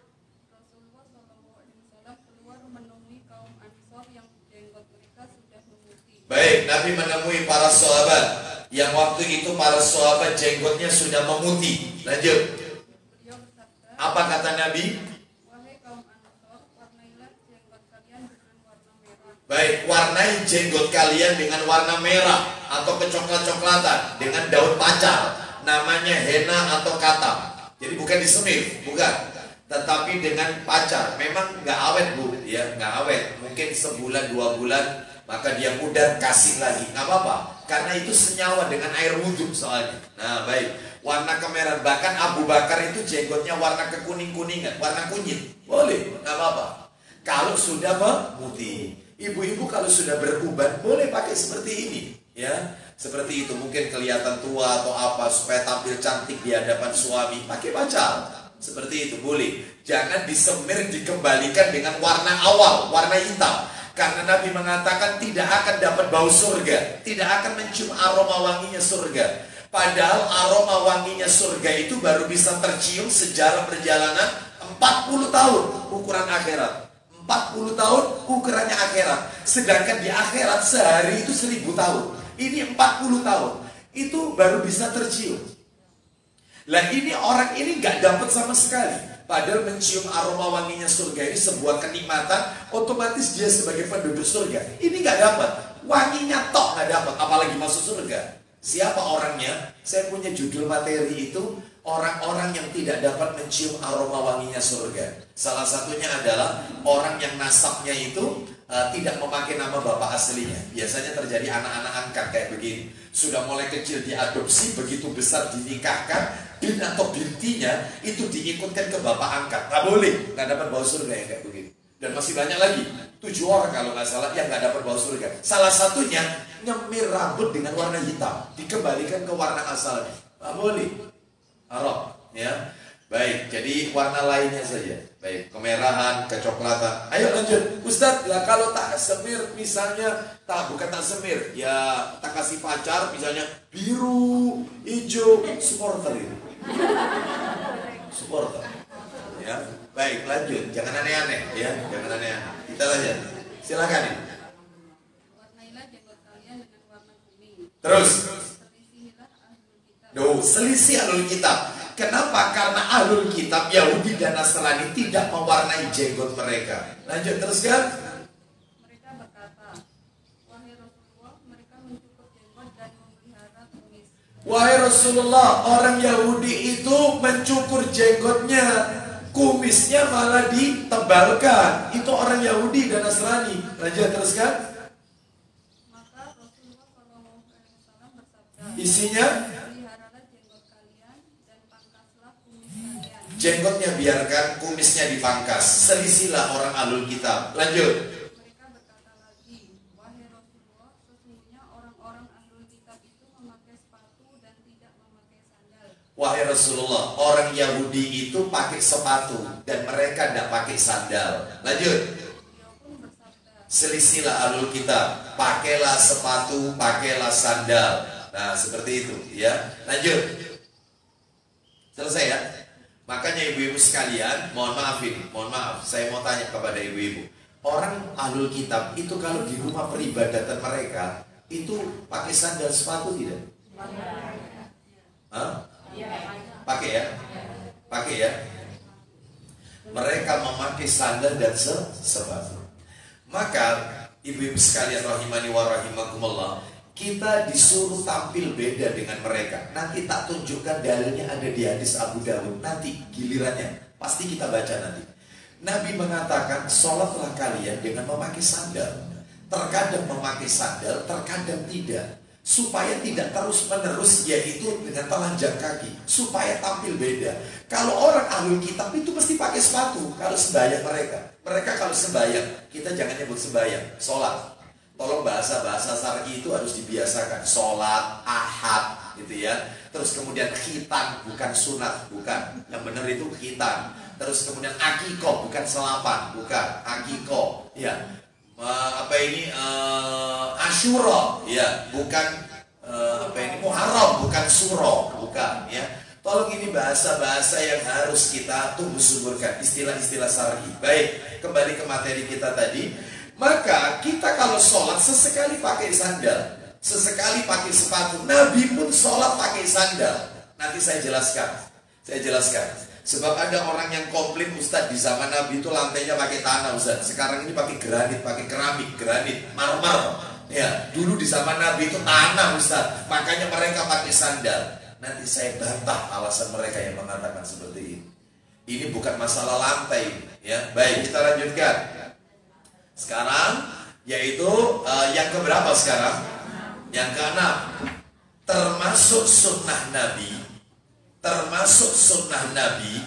Rasulullah sallallahu alaihi wasallam keluar menemui kaum Ansor yang jenggot mereka sudah memutih. Baik, Nabi menemui para sahabat yang waktu itu para sahabat jenggotnya sudah memutih. Lanjut. Beliau bersabda, Apa kata Nabi? wahai kaum Ansor, warnailah jenggot kalian dengan warna merah. Baik, warnai jenggot kalian dengan warna merah atau kecoklat-coklatan dengan daun pacar, namanya henna atau katam. Jadi bukan disemir, bukan, tetapi dengan pacar. Memang nggak awet Bu, ya nggak awet. Mungkin sebulan 2 bulan, maka dia pudar, kasih lagi, nggak apa-apa. Karena itu senyawa dengan air wudhu soalnya. Nah baik, warna kemerahan. Bahkan Abu Bakar itu jenggotnya warna kekuning-kuningan, warna kunyit, boleh, nggak apa-apa. Kalau sudah memutih. Ibu-ibu kalau sudah beruban boleh pakai seperti ini, ya. Seperti itu, mungkin kelihatan tua atau apa supaya tampil cantik di hadapan suami, pakai pacar. Seperti itu boleh. Jangan disemir, dikembalikan dengan warna awal, warna hitam. Karena Nabi mengatakan tidak akan dapat bau surga, tidak akan mencium aroma wanginya surga. Padahal aroma wanginya surga itu baru bisa tercium sejarah perjalanan 40 tahun ukuran akhirat. 40 tahun ukurannya akhirat. Sedangkan di akhirat sehari itu 1000 tahun. Ini 40 tahun. Itu baru bisa tercium. Lah ini orang ini gak dapat sama sekali. Padahal mencium aroma wanginya surga ini sebuah kenikmatan. Otomatis dia sebagai penduduk surga. Ini gak dapat. Wanginya tok gak dapat. Apalagi masuk surga. Siapa orangnya? Saya punya judul materi itu, orang-orang yang tidak dapat mencium aroma wanginya surga. Salah satunya adalah orang yang nasabnya itu tidak memakai nama bapak aslinya. Biasanya terjadi anak-anak angkat kayak begini. Sudah mulai kecil diadopsi, begitu besar dinikahkan, bin atau bintinya itu diikutkan ke bapak angkat. Nggak boleh, nggak dapat bau surga yang kayak begini. Dan masih banyak lagi, 7 orang kalau nggak salah yang nggak dapat bau surga. Salah satunya nyemir rambut dengan warna hitam, dikembalikan ke warna asalnya. Nggak boleh. Haram, ya. Baik, jadi warna lainnya saja. Baik, kemerahan, kecoklatan. Ayo lanjut, Ustadz. Lah kalau tak semir, misalnya bukan tak semir, ya tak kasih pacar, misalnya biru, hijau, supporter itu. Supporter. Ya, baik, lanjut. Jangan aneh-aneh, ya, jangan aneh-aneh. Kita lanjut. Silakan nih. Warnailah jenggot kalian dengan warna kuning. Terus. Selisihilah ahlul kitab. Selisih ahlul kitab. Kenapa? Karena ahlul kitab Yahudi dan Nasrani tidak mewarnai jenggot mereka. Lanjut teruskan. Mereka berkata, wahai Rasulullah, mereka mencukur jenggot dan memelihara kumis. Wahai Rasulullah, orang Yahudi itu mencukur jenggotnya, kumisnya malah ditebalkan. Itu orang Yahudi dan Nasrani. Lanjut teruskan. Maka Rasulullah SAW bersabda, Isinya, peliharalah jenggot kalian dan pangkaslah kumis kalian. jenggotnya biarkan, kumisnya dipangkas. Selisihlah orang ahlul kitab. Lanjut. Mereka berkata lagi, wahai Rasulullah, sesungguhnya orang-orang ahlul kitab itu memakai sepatu dan tidak memakai sandal. Wahai Rasulullah, orang Yahudi itu pakai sepatu dan mereka tidak pakai sandal. Lanjut. Beliau pun bersabda, Selisihlah ahlul kitab, pakailah sepatu, pakailah sandal. Nah, seperti itu, ya. Lanjut. Selesai ya. Makanya ibu-ibu sekalian, mohon maaf, saya mau tanya kepada ibu-ibu. Orang ahlul kitab itu kalau di rumah peribadatan mereka itu pakai sandal sepatu tidak? Hah? Pakai ya? Pakai ya? Mereka memakai sandal dan sepatu. Maka ibu-ibu sekalian rahimani wa rahimakumullah, kita disuruh tampil beda dengan mereka. Nanti tak tunjukkan dalilnya ada di hadis Abu Dawud. Nanti gilirannya pasti kita baca nanti. Nabi mengatakan, sholatlah kalian dengan memakai sandal. Terkadang memakai sandal, terkadang tidak. Supaya tidak terus-menerus, yaitu dengan telanjang kaki. Supaya tampil beda. Kalau orang ahlul kitab itu mesti pakai sepatu. Kalau sembahyang mereka kalau sembahyang, kita jangan nyebut sembahyang, sholat. Tolong bahasa-bahasa syar'i itu harus dibiasakan. Sholat, ahad, gitu ya. Terus kemudian khitan, bukan sunat, bukan. Yang benar itu khitan. Terus kemudian akikoh, bukan selapan, bukan. Akikoh, ya. Asyura, ya, bukan Muharram, bukan suro, bukan, ya. Tolong ini bahasa-bahasa yang harus kita tumbuh suburkan, istilah-istilah syar'i. Baik, kembali ke materi kita tadi. Maka kita kalau sholat sesekali pakai sandal, sesekali pakai sepatu. Nabi pun sholat pakai sandal. Nanti saya jelaskan. Sebab ada orang yang komplain, Ustadz, di zaman Nabi itu lantainya pakai tanah, Ustadz. Sekarang ini pakai granit, pakai keramik, granit, marmer. Ya, dulu di zaman Nabi itu tanah, Ustadz. Makanya mereka pakai sandal. Nanti saya bantah alasan mereka yang mengatakan seperti ini. Ini bukan masalah lantai, ya. Baik, kita lanjutkan. Sekarang, yaitu yang keberapa sekarang? Yang keenam. Termasuk sunnah Nabi,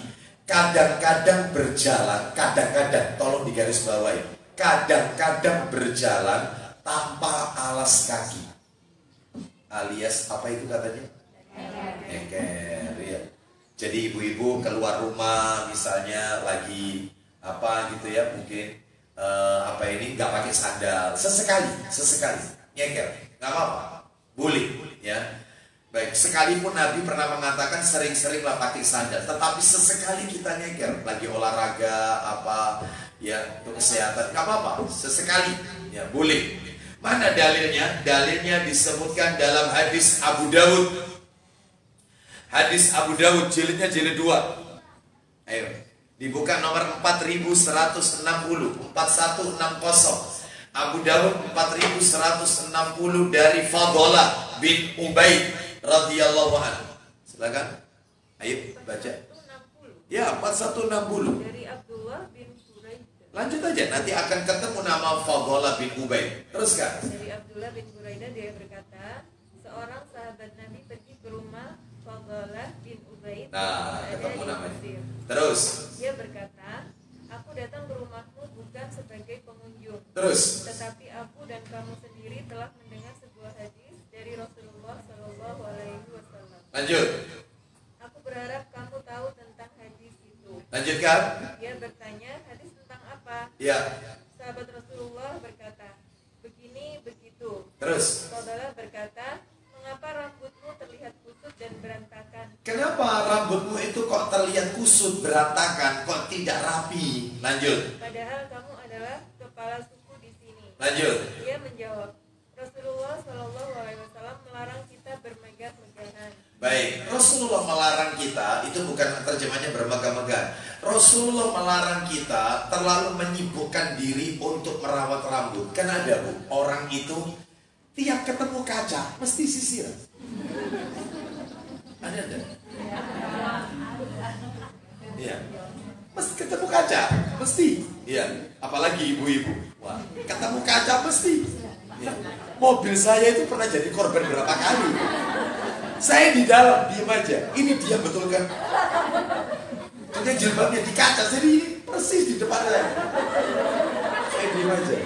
kadang-kadang berjalan, kadang-kadang, tolong digaris bawahi, kadang-kadang berjalan tanpa alas kaki. Alias apa itu katanya? Eker, ya. Jadi ibu-ibu keluar rumah misalnya lagi apa gitu ya, mungkin nggak pakai sandal, sesekali nyeker, nggak apa-apa, boleh, ya. Baik, sekalipun Nabi pernah mengatakan sering-seringlah pakai sandal, tetapi sesekali kita nyeker, lagi olahraga apa, ya, untuk kesehatan, nggak apa-apa, sesekali, ya, boleh. Mana dalilnya? Dalilnya disebutkan dalam hadis Abu Dawud. Hadis Abu Dawud jilidnya jilid 2. Ayo, dibuka nomor 4160, 4160. Abu Dawud 4160 dari Fadalah bin Ubaid radhiyallahu anhu. Silakan. Ayo baca. 4160. Ya, 4160. Dari Abdullah bin Buraidah. Lanjut aja, nanti akan ketemu nama Fadhalah bin Ubaid. Teruskan. Dari Abdullah bin Buraidah dia berkata, seorang sahabat Nabi pergi ke rumah Fadhalah bin Ubaid. Nah, yang ketemu berada di namanya. Mesir. Terus. Dia berkata, aku datang ke rumahmu bukan sebagai pengunjung, Terus. tetapi aku dan kamu sendiri telah mendengar sebuah hadis dari Rasulullah Shallallahu Alaihi Wasallam. Lanjut. Aku berharap kamu tahu tentang hadis itu. Lanjutkan. Dia bertanya, hadis tentang apa? Ya. Sahabat Rasulullah berkata, begini begitu. Terus. Fadhalah berkata, mengapa rambutmu terlihat kusut dan berantakan? Kenapa rambutmu itu kok terlihat kusut, berantakan, kok tidak rapi? Lanjut. Padahal kamu adalah kepala suku di sini. Lanjut. Dia menjawab, Rasulullah Shallallahu Alaihi Wasallam melarang kita bermegah-megahan. Baik, Rasulullah melarang kita, itu bukan terjemahnya bermegah-megah. Rasulullah melarang kita terlalu menyibukkan diri untuk merawat rambut. Kan ada Bu, orang itu tiap ketemu kaca mesti sisir. Ada? Iya. Mesti ketemu kaca, mesti. Iya. Apalagi ibu-ibu. Wah, ketemu kaca mesti. Iya. Mobil saya itu pernah jadi korban berapa kali. Saya di dalam diam aja. Ini dia betul kan? Dia jilbabnya di kaca, jadi ini persis di depan saya. Saya diam aja.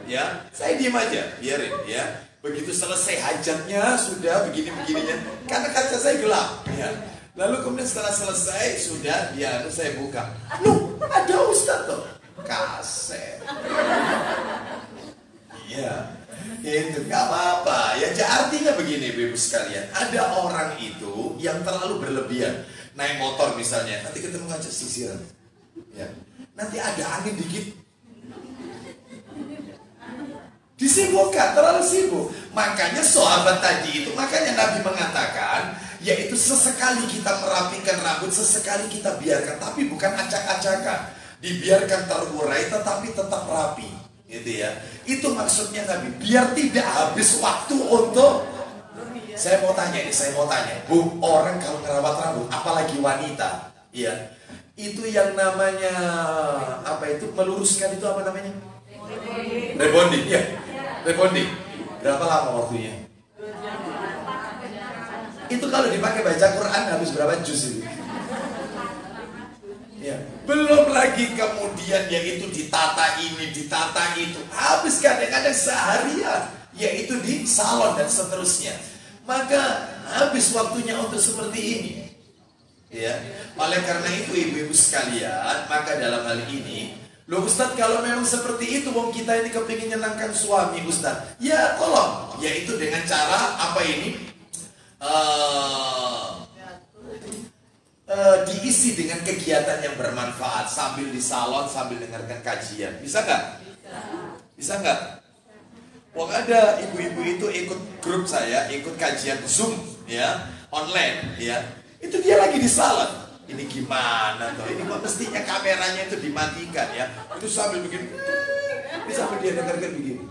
Ya, saya diam aja, biarin ya. Begitu selesai hajatnya sudah begini-begininya, karena kaca saya gelap. Ya. Lalu kemudian setelah selesai sudah dia saya buka. Loh, ada Ustadz tuh. Kaset. Iya. Itu nggak apa-apa. Ya artinya begini, Ibu sekalian. Ada orang itu yang terlalu berlebihan. Naik motor misalnya, nanti ketemu kaca sisiran. Ya. Nanti ada angin dikit. Disibukkan, terlalu sibuk. Makanya sahabat tadi itu, makanya Nabi mengatakan, yaitu sesekali kita merapikan rambut, sesekali kita biarkan, tapi bukan acak-acakan. Dibiarkan terurai, tetapi tetap rapi, gitu ya. Itu maksudnya Nabi, biar tidak habis waktu untuk. Saya mau tanya, Bu, orang kalau merawat rambut, apalagi wanita, ya, itu yang namanya apa itu meluruskan itu apa namanya? Rebonding, ya. Rebonding. Berapa lama waktunya? Itu kalau dipakai baca Quran habis berapa juz itu? Ya. Belum lagi kemudian yaitu ditata ini, ditata itu. Habis kadang-kadang seharian, yaitu di salon dan seterusnya. Maka habis waktunya untuk seperti ini. Ya. Oleh karena itu ibu-ibu sekalian, maka dalam hal ini, loh Ustadz, kalau memang seperti itu, wong kita ini kepingin nyenangkan suami Ustadz, ya tolong, yaitu dengan cara apa ini, diisi dengan kegiatan yang bermanfaat, sambil di salon, sambil dengarkan kajian, bisa nggak? Bisa nggak? Wong ada ibu-ibu itu ikut grup saya, ikut kajian Zoom, ya, online, ya, itu dia lagi di salon. Ini gimana toh? Ini kok mestinya kameranya itu dimatikan ya. Itu sambil begini. Ini sambil dia dengarkan begini.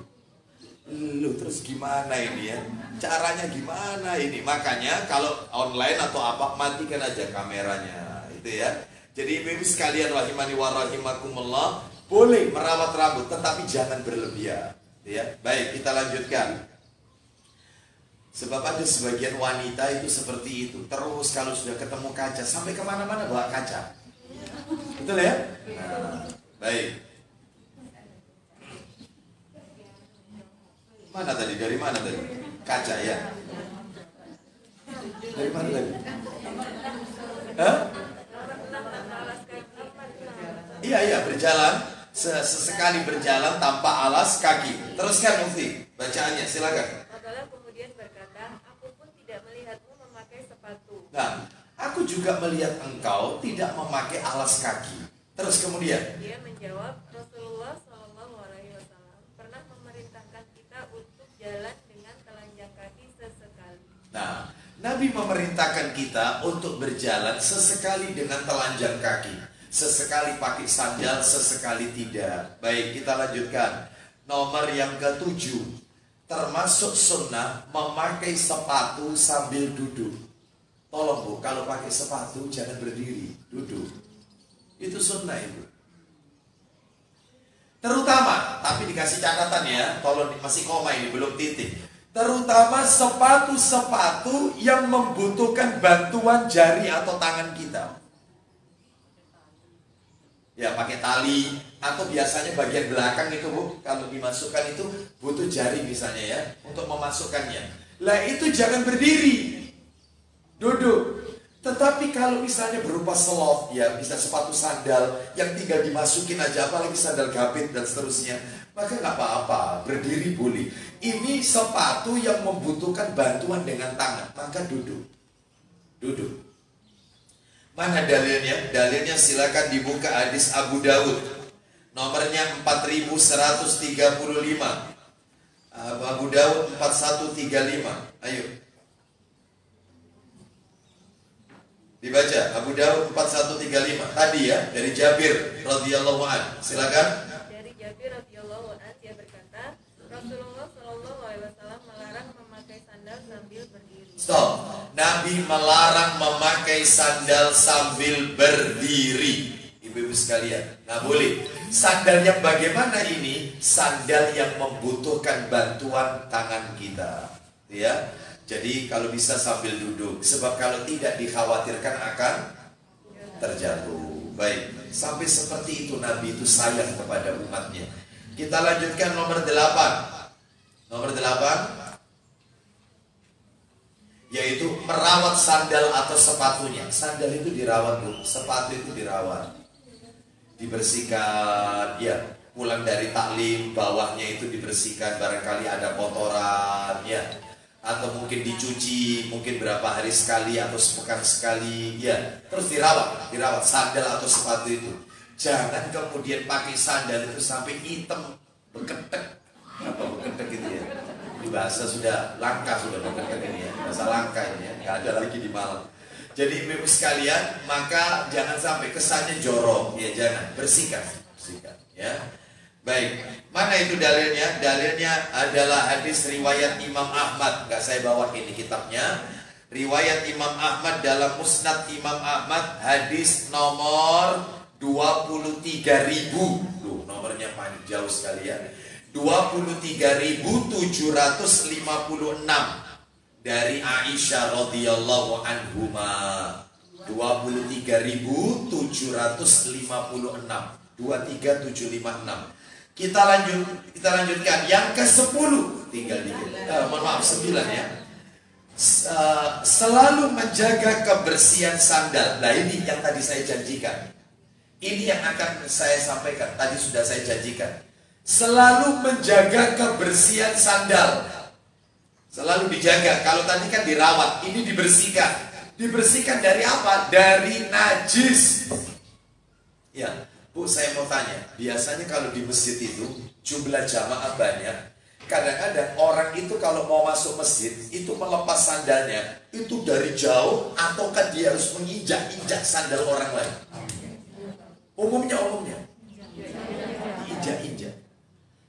Loh, terus gimana ini ya? Caranya gimana ini? Makanya kalau online atau apa, matikan aja kameranya. Itu ya. Jadi ibu-ibu sekalian rahimani wa rahimakumullah, boleh merawat rambut tetapi jangan berlebihan. Ya. Baik, kita lanjutkan. Sebab ada sebagian wanita itu seperti itu. Terus kalau sudah ketemu kaca, sampai kemana-mana bawa kaca. Betul ya? Nah, baik. Mana tadi? Dari mana tadi? Kaca ya? Dari mana tadi? Hah? Iya, berjalan. Sesekali berjalan tanpa alas kaki. Teruskan Mufti. Bacaannya, silakan. Nah, aku juga melihat engkau tidak memakai alas kaki. Terus kemudian dia menjawab, Rasulullah Shallallahu Alaihi Wasallam pernah memerintahkan kita untuk jalan dengan telanjang kaki sesekali. Nah, Nabi memerintahkan kita untuk berjalan sesekali dengan telanjang kaki, sesekali pakai sandal, sesekali tidak. Baik, kita lanjutkan. Nomor yang ke-7. termasuk sunnah memakai sepatu sambil duduk. Tolong Bu, kalau pakai sepatu jangan berdiri, duduk. Itu sunnah itu. Terutama, tapi dikasih catatan ya, tolong masih koma ini, belum titik. Terutama sepatu-sepatu yang membutuhkan bantuan jari atau tangan kita. Ya, pakai tali, atau biasanya bagian belakang itu Bu, kalau dimasukkan itu butuh jari misalnya ya, untuk memasukkannya. Lah itu jangan berdiri, duduk. Tetapi kalau misalnya berupa selop, ya bisa sepatu sandal yang tinggal dimasukin aja, apalagi sandal gabit dan seterusnya, maka nggak apa-apa, berdiri boleh. Ini sepatu yang membutuhkan bantuan dengan tangan, maka duduk. Duduk. Mana dalilnya? Dalilnya silakan dibuka hadis Abu Dawud. Nomornya 4135. Abu Dawud 4135. Ayo. Dibaca Abu Dawud 4135 tadi ya, dari Jabir radhiyallahu an. Silakan. Dari Jabir radhiyallahu an, dia berkata, Rasulullah shallallahu alaihi wasallam melarang memakai sandal sambil berdiri. Stop. Nabi melarang memakai sandal sambil berdiri. Ibu-ibu sekalian, nggak boleh. Sandal yang bagaimana ini? Sandal yang membutuhkan bantuan tangan kita. Ya. Jadi kalau bisa sambil duduk, sebab kalau tidak dikhawatirkan akan terjatuh. Baik, sampai seperti itu Nabi itu sayang kepada umatnya. Kita lanjutkan nomor 8. Nomor 8, yaitu merawat sandal atau sepatunya. Sandal itu dirawat Bu, sepatu itu dirawat, dibersihkan. Ya, pulang dari taklim, bawahnya itu dibersihkan, barangkali ada kotoran ya, atau mungkin dicuci, mungkin berapa hari sekali atau sepekan sekali, ya, terus dirawat sandal atau sepatu itu. Jangan kemudian pakai sandal itu sampai hitam, beketek, apa beketek gitu ya. Di bahasa sudah langka, sudah beketek ini ya, bahasa langka ini ya, nggak ada lagi di Malang. Jadi ibu sekalian, maka jangan sampai kesannya jorok, ya jangan, bersihkan, ya. Baik, mana itu dalilnya? Dalilnya adalah hadis riwayat Imam Ahmad. Nggak saya bawa ini kitabnya. Riwayat Imam Ahmad dalam Musnad Imam Ahmad, hadis nomor 23.000. Loh, nomornya paling jauh sekali ya. 23.756 dari Aisyah radhiyallahu anhuma. 23.756. 23756. Kita lanjutkan yang ke-10, tinggal dikit. Mohon maaf, 9 ya. Selalu menjaga kebersihan sandal. Nah, ini yang tadi saya janjikan. Ini yang akan saya sampaikan. Tadi sudah saya janjikan. Selalu menjaga kebersihan sandal. Selalu dijaga. Kalau tadi kan dirawat, ini dibersihkan. Dibersihkan dari apa? Dari najis. Ya. Bu, saya mau tanya, biasanya kalau di masjid itu jumlah jamaah banyak. Kadang-kadang orang itu kalau mau masuk masjid itu melepas sandalnya itu dari jauh, ataukah dia harus menginjak-injak sandal orang lain? Umumnya injak-injak.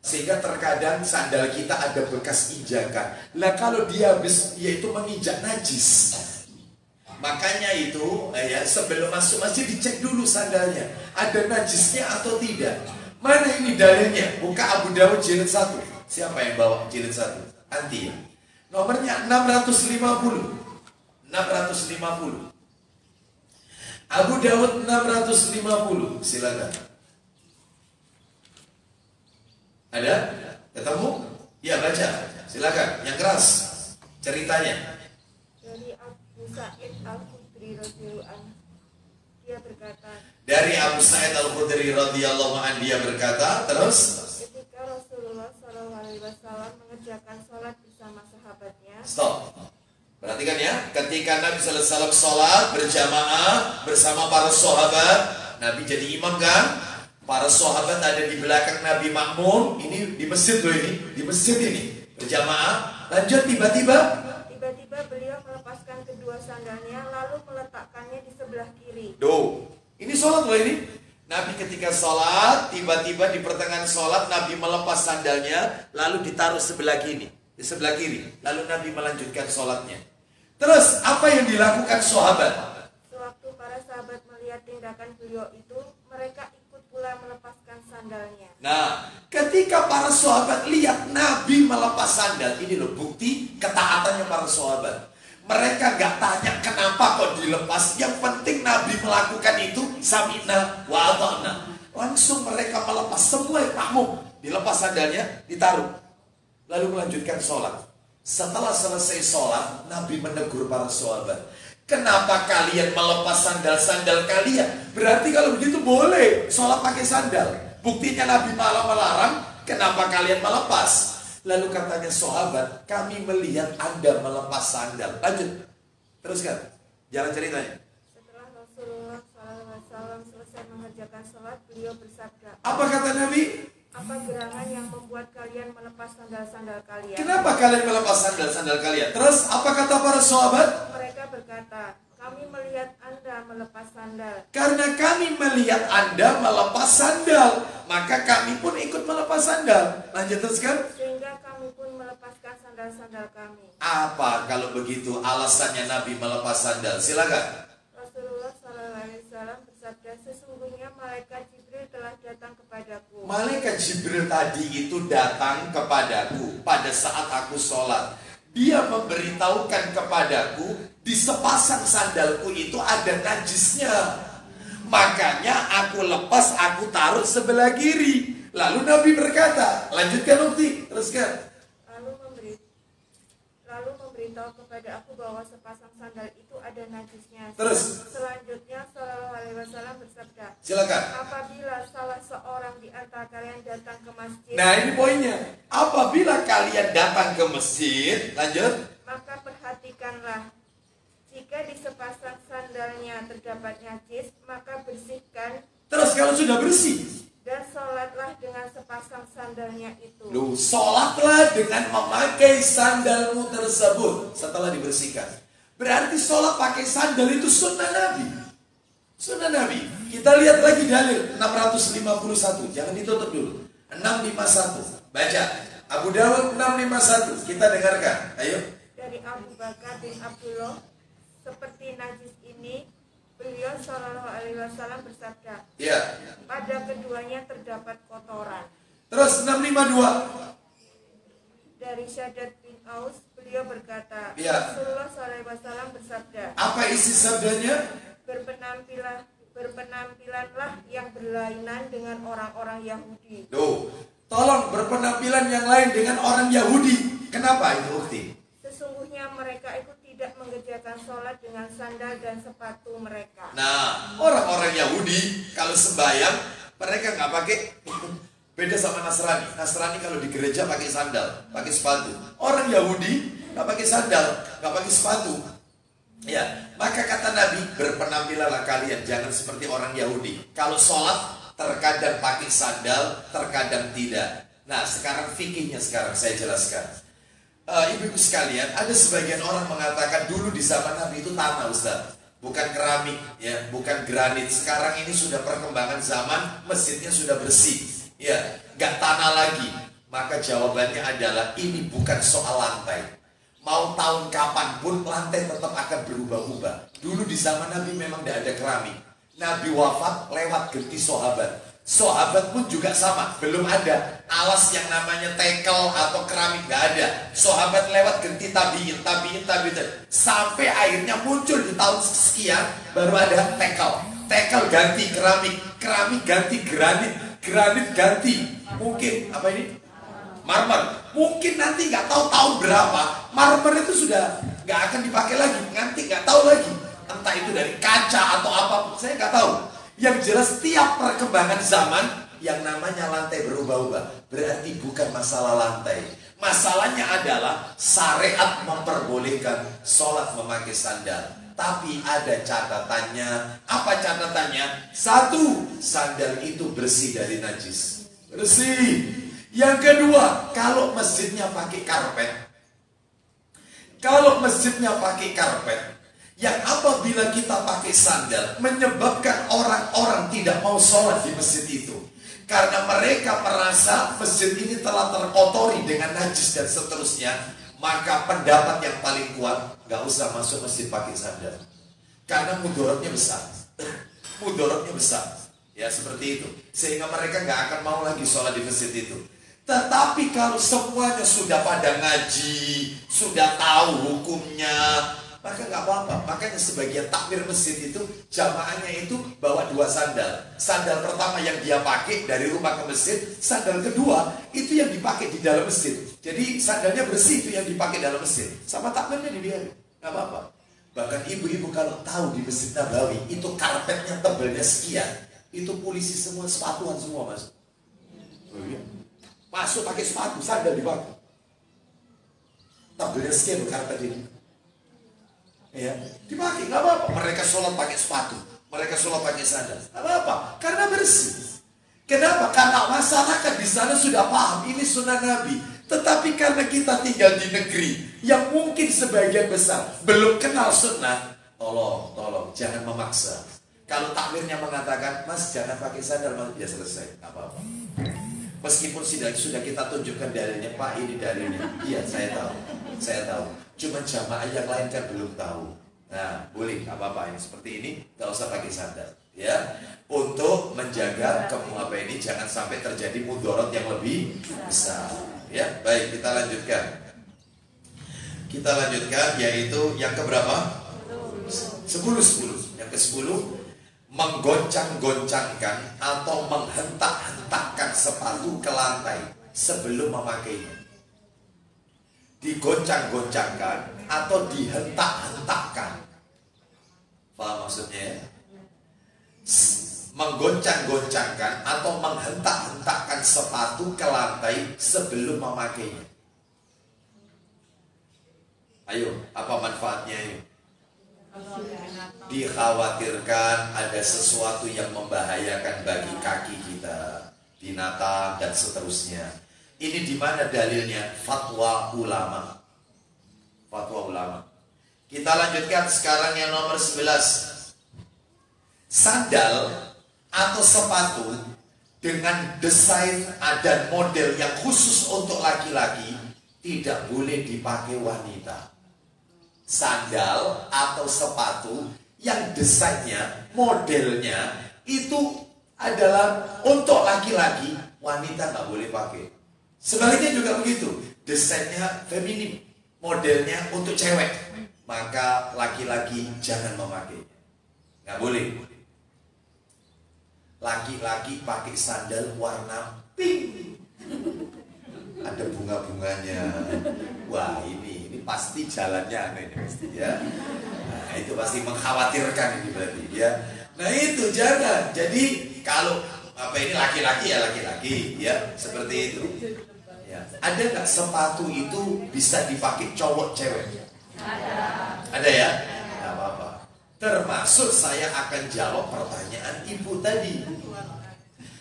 Sehingga terkadang sandal kita ada bekas injakan. Lah kalau dia habis yaitu menginjak najis. Makanya itu ya, sebelum masuk masjid dicek dulu sandalnya ada najisnya atau tidak. Mana ini dalilnya? Buka Abu Dawud jilid 1. Siapa yang bawa jilid 1? Anti ya. Nomornya 650. Abu Dawud 650. Silakan. Ada? Ketemu? Ya, baca. Silakan. Yang keras ceritanya. Dari Abu Sa'id Al-Khudri radhiyallahu anhu, dia berkata, dari Abu Sa'id Al-Khudri radhiyallahu anhu, dia berkata, terus ketika Rasulullah SAW mengerjakan sholat bersama sahabatnya. Stop. Perhatikan ya, ketika Nabi SAW sholat berjamaah bersama para sahabat, Nabi jadi imam kan? Para sahabat ada di belakang Nabi makmum. Ini di masjid loh, ini di masjid ini berjamaah. Lanjut tiba-tiba beliau melepaskan kedua sandalnya lalu meletakkannya di sebelah kiri. Ini sholat loh ini. Nabi ketika sholat, tiba-tiba di pertengahan sholat Nabi melepas sandalnya lalu ditaruh sebelah kiri. di sebelah kiri. Lalu Nabi melanjutkan sholatnya. Terus apa yang dilakukan sahabat? Sewaktu para sahabat melihat tindakan beliau itu, mereka ikut pula melepaskan sandalnya. Nah, ketika para sahabat lihat Nabi melepas sandal, ini loh bukti ketaatannya para sahabat. Mereka gak tanya kenapa kok dilepas. Yang penting Nabi melakukan itu, sami'na wa ata'na. Langsung mereka melepas, semua makmum. Dilepas sandalnya, ditaruh. Lalu melanjutkan sholat. Setelah selesai sholat, Nabi menegur para sahabat. Kenapa kalian melepas sandal-sandal kalian? Berarti kalau begitu boleh sholat pakai sandal. Buktinya Nabi malah melarang, kenapa kalian melepas? Lalu katanya sahabat, kami melihat Anda melepas sandal. Lanjut, teruskan, jalan ceritanya. Setelah Rasulullah SAW selesai mengerjakan sholat, beliau bersabda, Apa kata Nabi? apa gerangan yang membuat kalian melepas sandal-sandal kalian? Kenapa kalian melepas sandal-sandal kalian? Terus apa kata para sahabat? Mereka berkata, kami melihat Anda melepas sandal. Karena kami melihat Anda melepas sandal, maka kami pun ikut melepas sandal. Lanjut teruskan. Sehingga kami pun melepaskan sandal-sandal kami. Apa kalau begitu alasannya Nabi melepas sandal? Silakan. Rasulullah SAW bersabda, sesungguhnya malaikat Jibril telah datang kepadaku. Malaikat Jibril tadi itu datang kepadaku pada saat aku sholat. Dia memberitahukan kepadaku di sepasang sandalku itu ada najisnya. Makanya aku lepas, aku taruh sebelah kiri. Lalu Nabi berkata, lanjutkan Ukti, teruskan. Lalu memberitahu kepada aku bahwa sepasang sandal itu ada najisnya. Terus? Selanjutnya Shallallahu Alaihi Wasallam bersabda, Silakan. apabila salah seorang di antara kalian datang ke masjid, Nah ini poinnya. Apabila kalian datang ke masjid, lanjut. maka perhatikanlah, jika di sepasang sandalnya terdapat najis, maka bersihkan Terus kalau sudah bersih, dan sholatlah dengan sepasang sandalnya itu. lu sholatlah dengan memakai sandalmu tersebut setelah dibersihkan. Berarti sholat pakai sandal itu sunnah Nabi. Sunnah Nabi. Kita lihat lagi dalil 651. Jangan ditutup dulu. 651. Baca. Abu Dawud 651. Kita dengarkan. Ayo. Dari Abu Bakar bin Abdullah, seperti najis ini, beliau Shallallahu Alaihi Wasallam bersabda, Ya. pada keduanya terdapat kotoran. Terus 652. Dari Syaddad bin Aus, beliau berkata, Ya. Rasulullah SAW bersabda, Apa isi sabdanya? berpenampilanlah yang berlainan dengan orang-orang Yahudi. Tuh. Tolong berpenampilan yang lain dengan orang Yahudi. Kenapa itu Ukti? Sesungguhnya mereka itu tidak mengerjakan sholat dengan sandal dan sepatu mereka. Nah, orang-orang Yahudi kalau sembahyang mereka nggak pakai. Beda sama Nasrani. Nasrani kalau di gereja pakai sandal, pakai sepatu. Orang Yahudi nggak pakai sandal, nggak pakai sepatu. Ya, maka kata Nabi, berpenampilanlah kalian jangan seperti orang Yahudi. Kalau sholat terkadang pakai sandal, terkadang tidak. Nah, sekarang fikihnya sekarang saya jelaskan. Ibu-ibu sekalian, ada sebagian orang mengatakan dulu di zaman Nabi itu tanah, Ustaz. Bukan keramik, ya, bukan granit. Sekarang ini sudah perkembangan zaman, masjidnya sudah bersih. Ya, gak tanah lagi. Maka jawabannya adalah ini bukan soal lantai. Mau tahun kapanpun lantai tetap akan berubah-ubah. Dulu di zaman Nabi memang tidak ada keramik. Nabi wafat lewat genti sahabat. Sahabat pun juga sama, belum ada alas yang namanya tekel atau keramik, gak ada. Sahabat lewat genti tabiin. Sampai akhirnya muncul di tahun sekian baru ada tekel. Tekel ganti keramik ganti granit ganti mungkin apa ini marmer. Mungkin nanti nggak tahu tahun berapa marmer itu sudah nggak akan dipakai lagi, nanti nggak tahu lagi entah itu dari kaca atau apapun, saya nggak tahu. Yang jelas tiap perkembangan zaman yang namanya lantai berubah-ubah, berarti bukan masalah lantai. Masalahnya adalah syariat memperbolehkan sholat memakai sandal. Tapi ada catatannya. Apa catatannya? Satu, sandal itu bersih dari najis. Bersih. Yang kedua, kalau masjidnya pakai karpet. Kalau masjidnya pakai karpet, yang apabila kita pakai sandal menyebabkan orang-orang tidak mau sholat di masjid itu. Karena mereka merasa masjid ini telah terkotori dengan najis dan seterusnya, maka pendapat yang paling kuat, nggak usah masuk masjid pakai sandal. Karena mudorotnya besar. Mudorotnya besar. Ya seperti itu. Sehingga mereka nggak akan mau lagi sholat di masjid itu. Tetapi kalau semuanya sudah pada ngaji, sudah tahu hukumnya, maka nggak apa-apa. Makanya sebagian takmir masjid itu jamaahnya itu bawa 2 sandal. Sandal pertama yang dia pakai dari rumah ke masjid, sandal kedua itu yang dipakai di dalam masjid. Jadi sandalnya bersih itu yang dipakai dalam masjid. Sama takmirnya dibiarin, nggak apa-apa. Bahkan ibu-ibu kalau tahu di Masjid Nabawi itu karpetnya tebalnya sekian, itu polisi semua sepatuan semua masuk. Oh iya. Masuk pakai sepatu, sandal dipakai. Tebalnya sekian karpet ini. Ya, dipakai, nggak apa-apa. Mereka sholat pakai sepatu, mereka sholat pakai sandal, nggak apa-apa, karena bersih. Kenapa? Karena masyarakat di sana sudah paham ini sunnah Nabi. Tetapi karena kita tinggal di negeri yang mungkin sebagian besar belum kenal sunnah, tolong, jangan memaksa. Kalau takmirnya mengatakan, Mas jangan pakai sandal, Mas, ya selesai, nggak apa-apa. Meskipun sudah kita tunjukkan dalilnya, Pak ini dalilnya, iya saya tahu. Cuma jamaah yang lain kan belum tahu. Nah, boleh apa-apa ini seperti ini, nggak usah pakai sandal, ya. Untuk menjaga ini jangan sampai terjadi mudorot yang lebih besar. Ya, baik kita lanjutkan. Kita lanjutkan yaitu yang keberapa? 10. Yang ke-10, menggoncang-goncangkan atau menghentak-hentakkan sepatu ke lantai sebelum memakainya. Digoncang-goncangkan atau dihentak-hentakkan. Paham maksudnya? Menggoncang-goncangkan atau menghentak-hentakkan sepatu ke lantai sebelum memakainya. Ayo, apa manfaatnya ini? Dikhawatirkan ada sesuatu yang membahayakan bagi kaki kita, binatang dan seterusnya. Ini di mana dalilnya? Fatwa ulama. Fatwa ulama. Kita lanjutkan sekarang yang nomor 11. Sandal atau sepatu dengan desain dan model yang khusus untuk laki-laki tidak boleh dipakai wanita. Sandal atau sepatu yang desainnya, modelnya itu adalah untuk laki-laki, wanita nggak boleh pakai. Sebaliknya juga begitu, desainnya feminim, modelnya untuk cewek, maka laki-laki jangan memakai, nggak boleh. Laki-laki pakai sandal warna pink, ada bunga-bunganya, wah ini pasti jalannya aneh pasti ya. Nah, itu pasti mengkhawatirkan ini berarti ya. Nah itu jangan. Jadi kalau ini laki-laki ya laki-laki ya seperti itu. Ya. Ada nggak sepatu itu bisa dipakai cowok cewek? Ada ya? Nggak apa-apa. Termasuk saya akan jawab pertanyaan ibu tadi.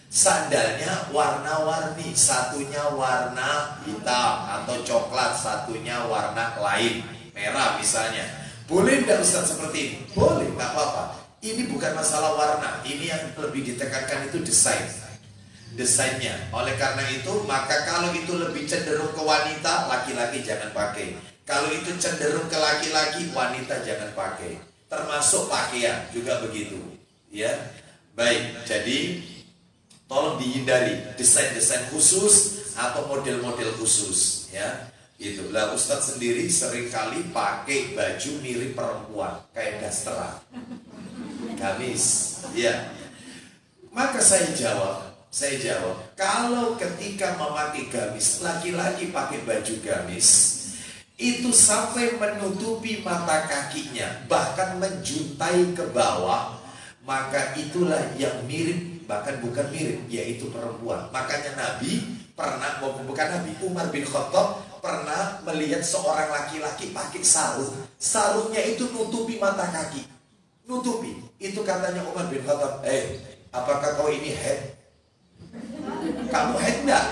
Sandalnya warna-warni, satunya warna hitam atau coklat, satunya warna lain, merah misalnya. Boleh nggak Ustaz seperti ini? Boleh, nggak apa-apa. Ini bukan masalah warna, ini yang lebih ditekankan itu desainnya. Oleh karena itu, maka kalau itu lebih cenderung ke wanita, laki-laki jangan pakai. Kalau itu cenderung ke laki-laki, wanita jangan pakai. Termasuk pakaian juga begitu. Ya, baik. Jadi tolong dihindari desain-desain khusus atau model-model khusus. Ya, itulah Ustadz sendiri seringkali pakai baju mirip perempuan, kayak dasteran, gamis. Ya, maka saya jawab, kalau ketika memakai gamis, laki-laki pakai baju gamis, itu sampai menutupi mata kakinya, bahkan menjuntai ke bawah, maka itulah yang mirip, bahkan bukan mirip, yaitu perempuan. Makanya Nabi pernah, bukan Nabi, Umar bin Khattab pernah melihat seorang laki-laki pakai sarung. Sarungnya itu nutupi mata kaki, nutupi. Itu katanya Umar bin Khattab, apakah kau ini head? Kamu head enggak?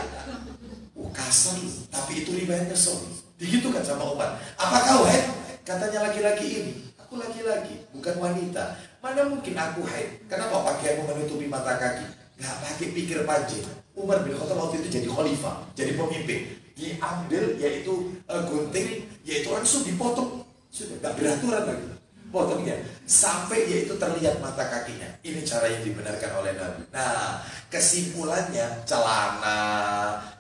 Kasar, tapi itu riwayatnya sahih. Digitukan sama Umar. Apa kau head? Katanya laki-laki ini. Aku laki-laki, bukan wanita. Mana mungkin aku haid? Kenapa pakaianmu menutupi mata kaki? nggak pakai pikir panjang. Umar bin Khattab waktu itu jadi khalifah, jadi pemimpin. Diambil yaitu gunting, yaitu langsung dipotong. Sudah nggak beraturan lagi. Potongnya sampai yaitu terlihat mata kakinya. Ini cara yang dibenarkan oleh Nabi. Nah, kesimpulannya celana,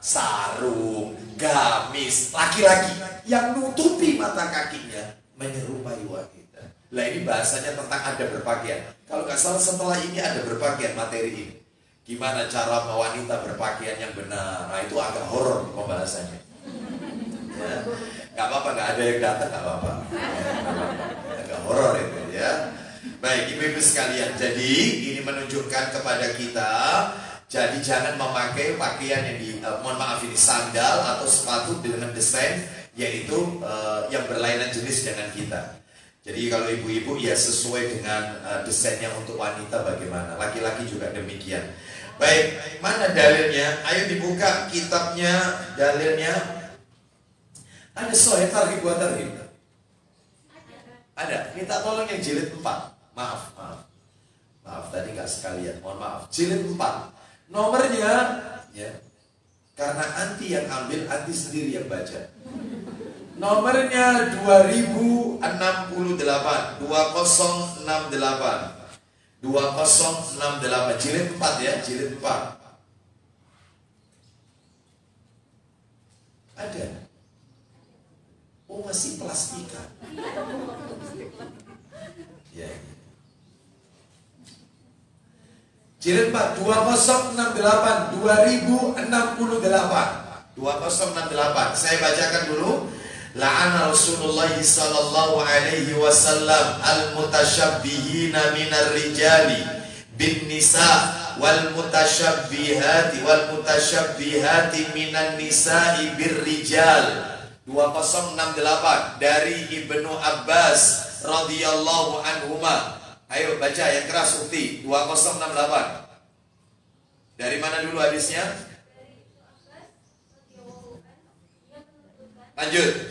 sarung, gamis laki-laki yang nutupi mata kakinya menyerupai wanita. Lah ini bahasanya tentang ada berpakaian. Kalau nggak salah setelah ini ada berpakaian materi ini. Gimana cara wanita berpakaian yang benar? Nah itu agak horor pembahasannya. Ya, nggak apa-apa, nggak ada yang datang, nggak apa-apa. Agak horor itu ya. Baik ibu-ibu sekalian, jadi ini menunjukkan kepada kita, jadi jangan memakai pakaian yang mohon maaf ini sandal atau sepatu dengan desain yaitu yang berlainan jenis dengan kita. Jadi kalau ibu-ibu ya sesuai dengan desainnya untuk wanita bagaimana, laki-laki juga demikian. Baik, mana dalilnya? Ayo dibuka kitabnya, dalilnya. Ada Sahih Targhib wa Tarhib? Ada. Minta tolong yang jilid 4. Maaf tadi nggak sekalian. Mohon maaf. Jilid 4. Nomornya ya. Karena anti yang ambil, anti sendiri yang baca. Nomornya 2068. 2068. 2068 jilid 4 ya, jilid 4. Ada. Oh masih plastikan. Ya. Jilid 4 2068 2068. Saya bacakan dulu. La'ana Rasulullah sallallahu alaihi wasallam al-mutasyabbihina minar rijali bin nisa wal mutasyabbihati minan nisa'i bir rijal. 2068 dari Ibnu Abbas radhiyallahu anhuma. Ayo baca yang keras Ukti. 2068. Dari mana dulu hadisnya? Lanjut.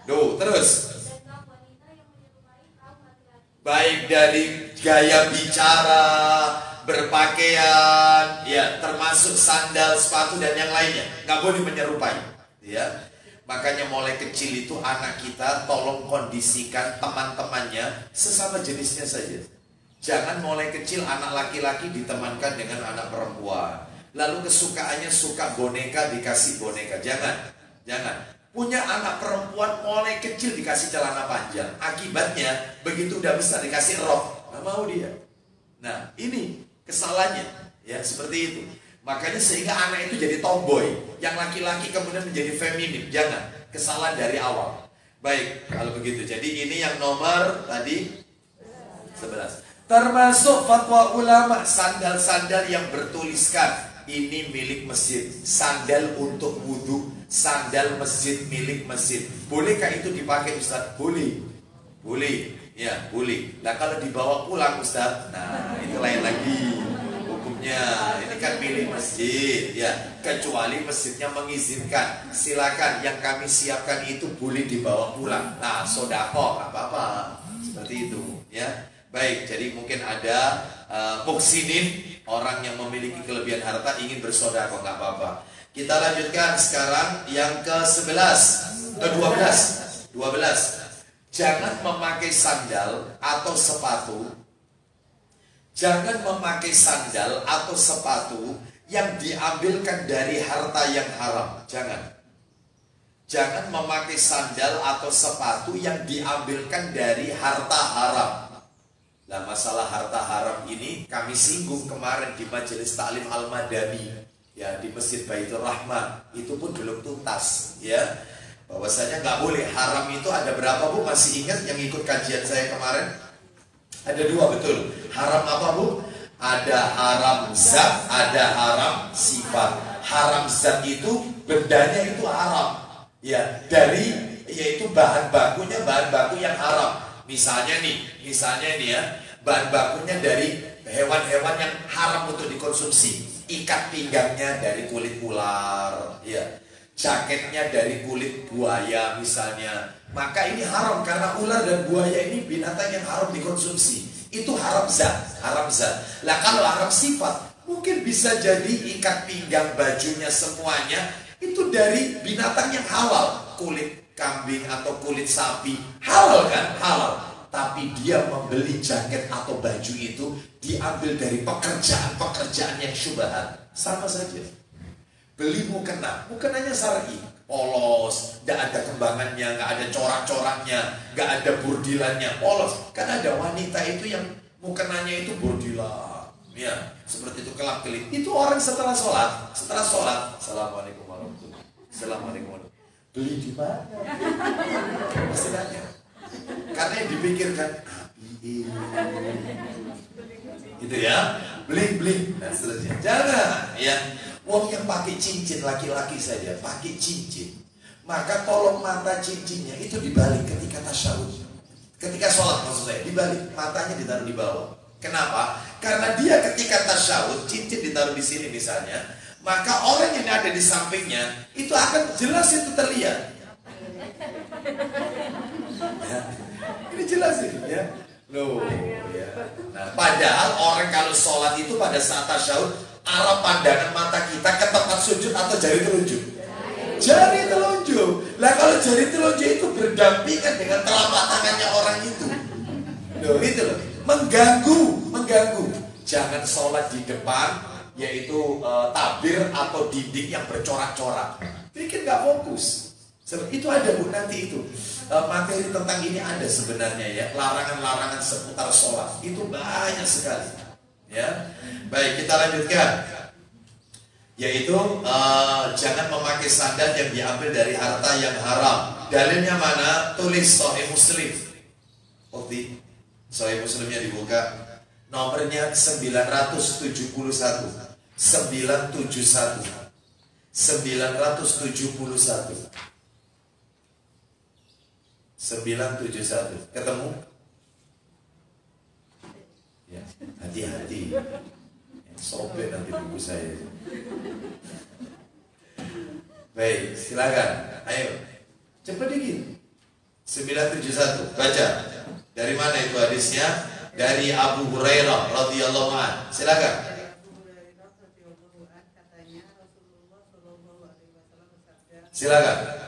Duh, terus. Baik dari gaya bicara, berpakaian, ya termasuk sandal, sepatu dan yang lainnya, nggak boleh menyerupai. Ya, makanya mulai kecil itu anak kita tolong kondisikan teman-temannya sesama jenisnya saja. Jangan mulai kecil anak laki-laki ditemankan dengan anak perempuan. Lalu kesukaannya suka boneka dikasih boneka. Jangan. Punya anak perempuan mulai kecil dikasih celana panjang. Akibatnya begitu udah besar dikasih rok, nggak mau dia. Nah ini kesalahannya, ya seperti itu. Makanya sehingga anak itu jadi tomboy, yang laki-laki kemudian menjadi feminim. Jangan, kesalahan dari awal. Baik, kalau begitu. Jadi ini yang nomor tadi 11. Termasuk fatwa ulama sandal-sandal yang bertuliskan ini milik masjid, sandal untuk wudhu, sandal masjid milik masjid. Bolehkah itu dipakai Ustaz? Boleh, ya boleh. Nah kalau dibawa pulang Ustaz, nah itu lain lagi hukumnya. Ini kan milik masjid, ya. Kecuali masjidnya mengizinkan, silakan. Yang kami siapkan itu boleh dibawa pulang. Nah sodako, apa-apa, seperti itu, ya. Baik, jadi mungkin ada muhsinin, orang yang memiliki kelebihan harta ingin bersodako, nggak apa-apa. Kita lanjutkan sekarang yang ke-11, ke-12. Jangan memakai sandal atau sepatu. Jangan memakai sandal atau sepatu yang diambilkan dari harta yang haram. Jangan memakai sandal atau sepatu yang diambilkan dari harta haram. Nah masalah harta haram ini kami singgung kemarin di majelis Ta'lim Al-Madani, ya di Masjid Baitur Rahman. Itu pun belum tuntas, ya. Bahwasanya nggak boleh. Haram itu ada berapa Bu? Masih ingat yang ikut kajian saya kemarin? Ada 2 betul. Haram apa Bu? Ada haram zat, ada haram sifat. Haram zat itu bendanya itu haram, ya, dari yaitu bahan bakunya bahan baku yang haram. Misalnya nih ya, bahan bakunya dari hewan-hewan yang haram untuk dikonsumsi. Ikat pinggangnya dari kulit ular, ya. jaketnya dari kulit buaya misalnya, maka ini haram karena ular dan buaya ini binatang yang haram dikonsumsi. Itu haram zat, haram zat. Lah kalau haram sifat, mungkin bisa jadi ikat pinggang, bajunya semuanya itu dari binatang yang halal, kulit kambing atau kulit sapi, halal kan? Halal. Tapi dia membeli jaket atau baju itu diambil dari pekerjaan-pekerjaan yang syubhat, sama saja. Beli mukenanya syar'i, polos, tidak ada kembangannya, nggak ada corak-coraknya, nggak ada burdilannya, polos. Kan ada wanita itu yang mukenanya itu burdilan, ya, seperti itu kelap-kelip. Itu orang setelah sholat, assalamualaikum warahmatullahi wabarakatuh, assalamualaikum warahmatullahi wabarakatuh. Beli di mana? Istilahnya. Karena yang dipikirkan itu ya, bling dan seterusnya. Jangan ya. Wong yang pakai cincin, laki-laki saja pakai cincin, maka tolong mata cincinnya itu dibalik ketika tasyahud, ketika sholat maksud saya, dibalik, matanya ditaruh di bawah. Kenapa? Karena dia ketika tasyahud cincin ditaruh di sini misalnya, maka orang yang ada di sampingnya itu akan jelas itu terlihat. Ya. Ini jelas ini ya. Loh, ya. Nah, padahal orang kalau sholat itu pada saat tasyahud, arah pandangan mata kita ke tempat sujud atau jari telunjuk? Jari telunjuk. Lah kalau jari telunjuk itu berdampingan dengan telapak tangannya orang itu. Loh, itu loh. Mengganggu. Jangan sholat di depan, yaitu tabir atau dinding yang bercorak-corak. Bikin nggak fokus. Itu ada Bu nanti itu. Materi tentang ini ada sebenarnya ya, larangan-larangan seputar sholat itu banyak sekali ya. Baik, kita lanjutkan, yaitu jangan memakai sandal yang diambil dari harta yang haram. Dalilnya mana? Tulis Sahih Muslim. Bukti Sahih Muslimnya dibuka, nomornya 971 ketemu? Ya, hati-hati. Sobek nanti buku saya. Baik, silakan. Ayo, cepat dikit. 971, baca. Dari mana itu hadisnya? Dari Abu Hurairah radhiyallahu anhu. Silakan. Silakan.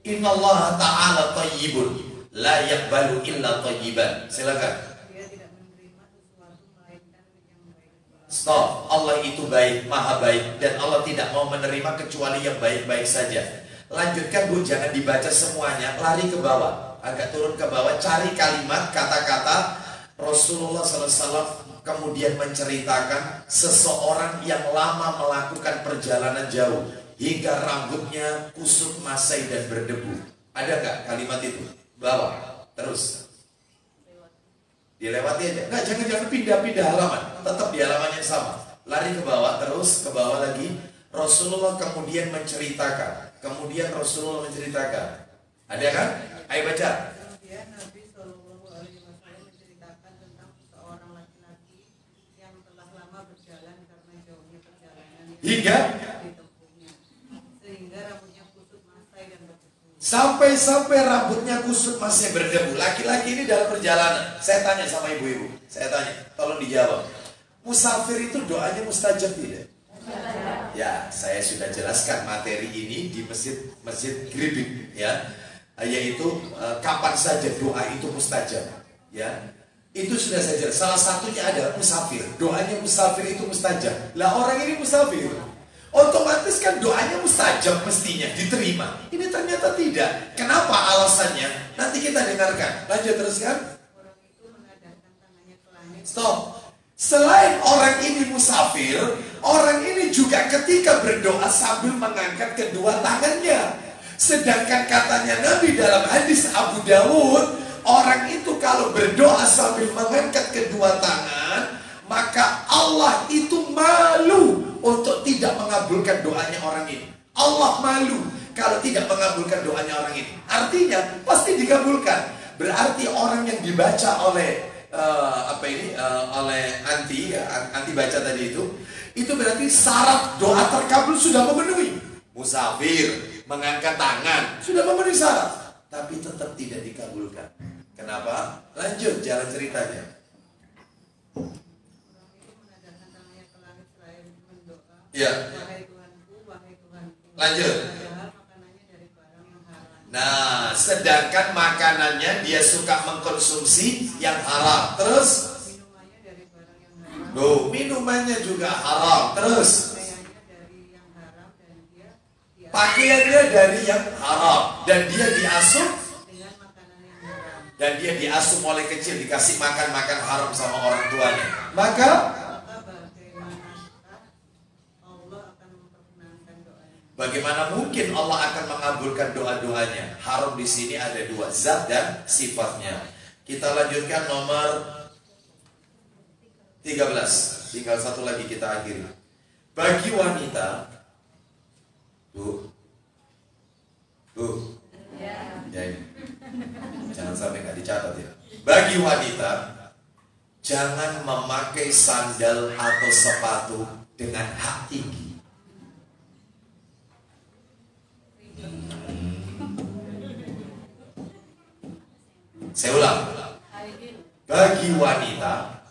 Innallaha ta'ala thayyibun la yaqbalu illa thayyiban. Silakan. Dia tidak menerima sesuatu melainkan yang baik. Stop. Allah itu baik, maha baik, dan Allah tidak mau menerima kecuali yang baik-baik saja. Lanjutkan Bu, jangan dibaca semuanya, lari ke bawah, agak turun ke bawah, cari kalimat, kata-kata Rasulullah SAW kemudian menceritakan seseorang yang lama melakukan perjalanan jauh hingga rambutnya kusut, masai dan berdebu. Ada nggak kalimat itu? Bawah, terus dilewati aja. Nggak, jangan pindah-pindah halaman, tetap di halaman yang sama. Lari ke bawah, terus ke bawah lagi. Rasulullah kemudian menceritakan. Ada kan? Ayo baca. Kemudian Nabi Shallallahu Alaihi Wasallam menceritakan tentang seorang laki-laki yang telah lama berjalan karena jauhnya perjalanan yang Hingga ditempuhnya, sehingga rambutnya kusut, masai dan berdebu. sampai rambutnya kusut, masih berdebu. Laki-laki ini dalam perjalanan. Saya tanya sama ibu-ibu, tolong dijawab. Musafir itu doanya mustajab tidak? Ya, saya sudah jelaskan materi ini di masjid Gribik ya, yaitu kapan saja doa itu mustajab ya. Itu sudah saya jelaskan. Salah satunya adalah musafir. Doanya musafir itu mustajab. Lah orang ini musafir, otomatis kan doanya mustajab, mestinya diterima. Ini ternyata tidak. Kenapa alasannya? Nanti kita dengarkan. Lanjut teruskan. Orang itu mengadahkan tangannya ke langit. Stop. Selain orang ini musafir, orang ini juga ketika berdoa sambil mengangkat kedua tangannya. Sedangkan katanya Nabi dalam hadis Abu Dawud, orang itu kalau berdoa sambil mengangkat kedua tangan, maka Allah itu malu untuk tidak mengabulkan doanya orang ini. Allah malu kalau tidak mengabulkan doanya orang ini. Artinya pasti dikabulkan. Berarti orang yang dibaca oleh oleh anti baca tadi Itu berarti syarat doa terkabul sudah memenuhi. Musafir, mengangkat tangan, sudah memenuhi syarat. Tapi tetap tidak dikabulkan. Kenapa? Lanjut jalan ceritanya. Orang itu menadahkan tangannya ke langit selain mendoa. Ya. Wahai Tuhanku, wahai Tuhanku. Lanjut. Padahal makanannya dari barang yang haram. Nah, sedangkan makanannya dia suka mengkonsumsi yang haram. Terus? Minumannya dari barang yang haram. Loh, minumannya juga haram. Terus? Pakaiannya dari yang haram Pakaiannya dari yang haram. Dan dan dia dia diasuh. dengan makanan yang haram. Dan dia diasuh mulai kecil, dikasih makan haram sama orang tuanya. Maka Maka bagaimanakah Allah akan memperkenankan doanya? bagaimana mungkin Allah akan mengabulkan doa-doanya? Haram di sini ada dua, zat dan sifatnya. Kita lanjutkan nomor 13. Tinggal satu lagi kita akhiri. Bagi wanita, Bu, ya ini, jangan sampai nggak dicatat ya. Bagi wanita, jangan memakai sandal atau sepatu dengan hak tinggi. Saya ulang. Bagi wanita,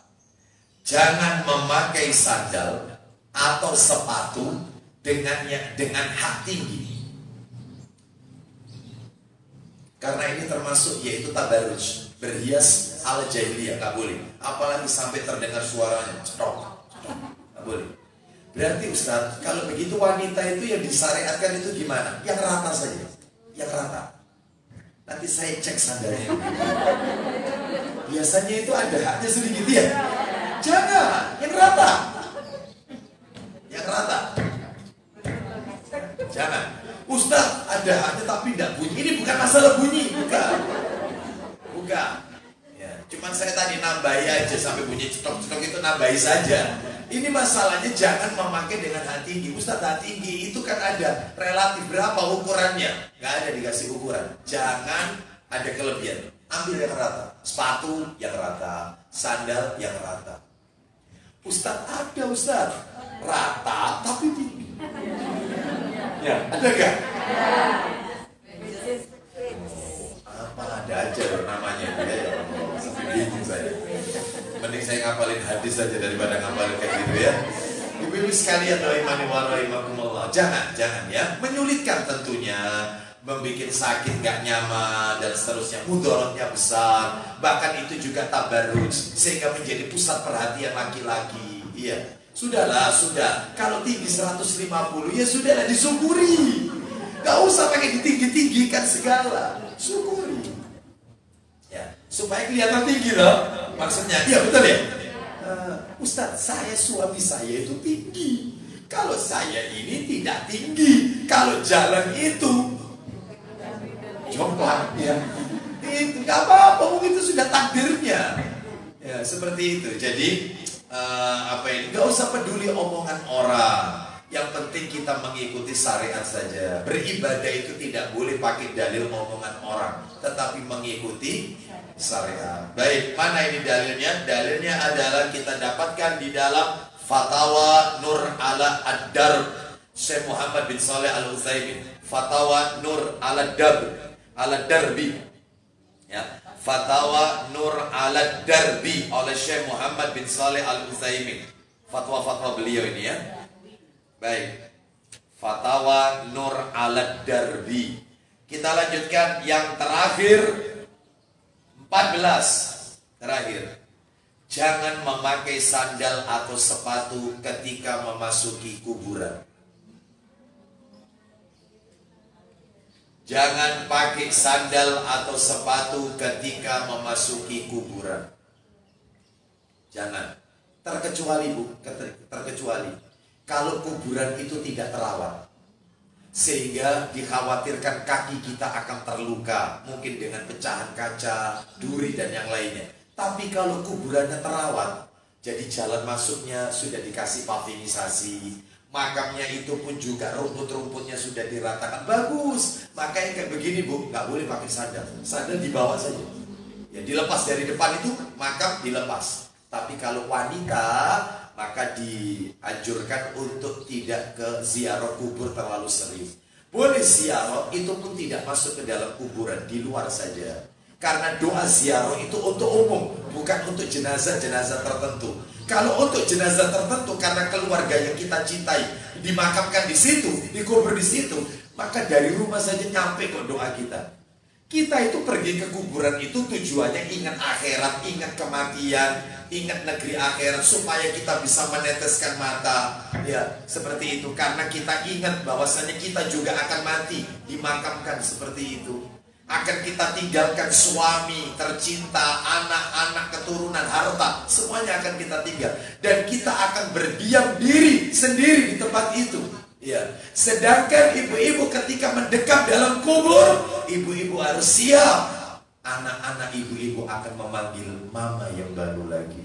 jangan memakai sandal atau sepatu dengan hak tinggi. Karena ini termasuk yaitu tabarruj, berhias ala jahiliyah, nggak boleh. Apalagi sampai terdengar suaranya cetok, nggak boleh. Berarti Ustaz, kalau begitu wanita itu yang disyariatkan itu gimana? Yang rata saja, yang rata. Nanti saya cek sandalnya. Biasanya itu ada haknya sedikit ya. Jangan, yang rata. Yang rata. Jangan. Ustaz, ada haknya tapi tidak bunyi. Ini bukan masalah bunyi, bukan. Bukan. Ya, cuman saya tadi nambahi aja sampai bunyi cetok-cetok itu nambahi saja. Ini masalahnya jangan memakai dengan hak tinggi. Ustaz, hak tinggi itu kan ada relatif berapa ukurannya? Gak ada dikasih ukuran. Jangan ada kelebihan. Ambil yang rata. Sepatu yang rata, sandal yang rata. Ustaz, ada Ustaz. Rata tapi tinggi. Ya, ada gak? Apa ada aja loh namanya. Sampai bingung saya. Mending saya ngapalin hadis saja daripada ngapalin kayak gitu ya. Ibu-ibu sekalian, rahimani wa rahimakumullah. Jangan ya. Menyulitkan tentunya, membuat sakit, gak nyaman dan seterusnya. Mudaratnya besar. Bahkan itu juga tabarruj, sehingga menjadi pusat perhatian laki-laki. Iya. Sudahlah, sudah. Kalau tinggi 150 ya sudahlah, disyukuri. Gak usah pakai ditinggi-tinggikan segala. Syukuri. Ya, supaya kelihatan tinggi loh. Maksudnya, iya betul ya? Ustaz, suami saya itu tinggi. Kalau saya ini tidak tinggi. Kalau jalan itu jomplang ya. Itu gak apa-apa, mungkin itu sudah takdirnya. Ya, seperti itu. Jadi gak usah peduli omongan orang. Yang penting kita mengikuti syariat saja. Beribadah itu tidak boleh pakai dalil omongan orang, tetapi mengikuti syariat. Baik, mana ini dalilnya? Dalilnya adalah kita dapatkan di dalam Fatawa Nur ala Ad-Darb, Syekh Muhammad bin Shalih Al-Utsaimin. Fatawa Nur ala Darbi. Ya, Fatawa Nur ala Darbi oleh Syekh Muhammad bin Shalih Al-Utsaimin. Fatwa-fatwa beliau ini ya. Baik. Fatawa Nur ala Darbi. Kita lanjutkan yang terakhir, 14 terakhir. Jangan memakai sandal atau sepatu ketika memasuki kuburan. Jangan pakai sandal atau sepatu ketika memasuki kuburan. Jangan. Terkecuali terkecuali kalau kuburan itu tidak terawat, sehingga dikhawatirkan kaki kita akan terluka, mungkin dengan pecahan kaca, duri dan yang lainnya. Tapi kalau kuburannya terawat, jadi jalan masuknya sudah dikasih pavinisasi, makamnya itu pun juga rumput-rumputnya sudah diratakan, bagus. Makanya kayak begini Bu, nggak boleh pakai sandal. Sandal dibawa saja. Ya dilepas dari depan itu, makam dilepas. Tapi kalau wanita maka dianjurkan untuk tidak ke ziarah kubur terlalu sering. Boleh ziarah, itu pun tidak masuk ke dalam kuburan, di luar saja. Karena doa ziarah itu untuk umum, bukan untuk jenazah-jenazah tertentu. Kalau untuk jenazah tertentu karena keluarga yang kita cintai dimakamkan di situ, dikubur di situ, maka dari rumah saja nyampe kok doa kita. Kita itu pergi ke kuburan itu tujuannya ingat akhirat, ingat kematian, ingat negeri akhirat, supaya kita bisa meneteskan mata, ya seperti itu. Karena kita ingat bahwasanya kita juga akan mati, dimakamkan seperti itu. Akan kita tinggalkan suami tercinta, anak-anak, keturunan, harta, semuanya akan kita tinggal. Dan kita akan berdiam diri sendiri di tempat itu. Ya, sedangkan ibu-ibu ketika mendekat dalam kubur, ibu-ibu harus siap. Anak-anak ibu-ibu akan memanggil mama yang baru lagi.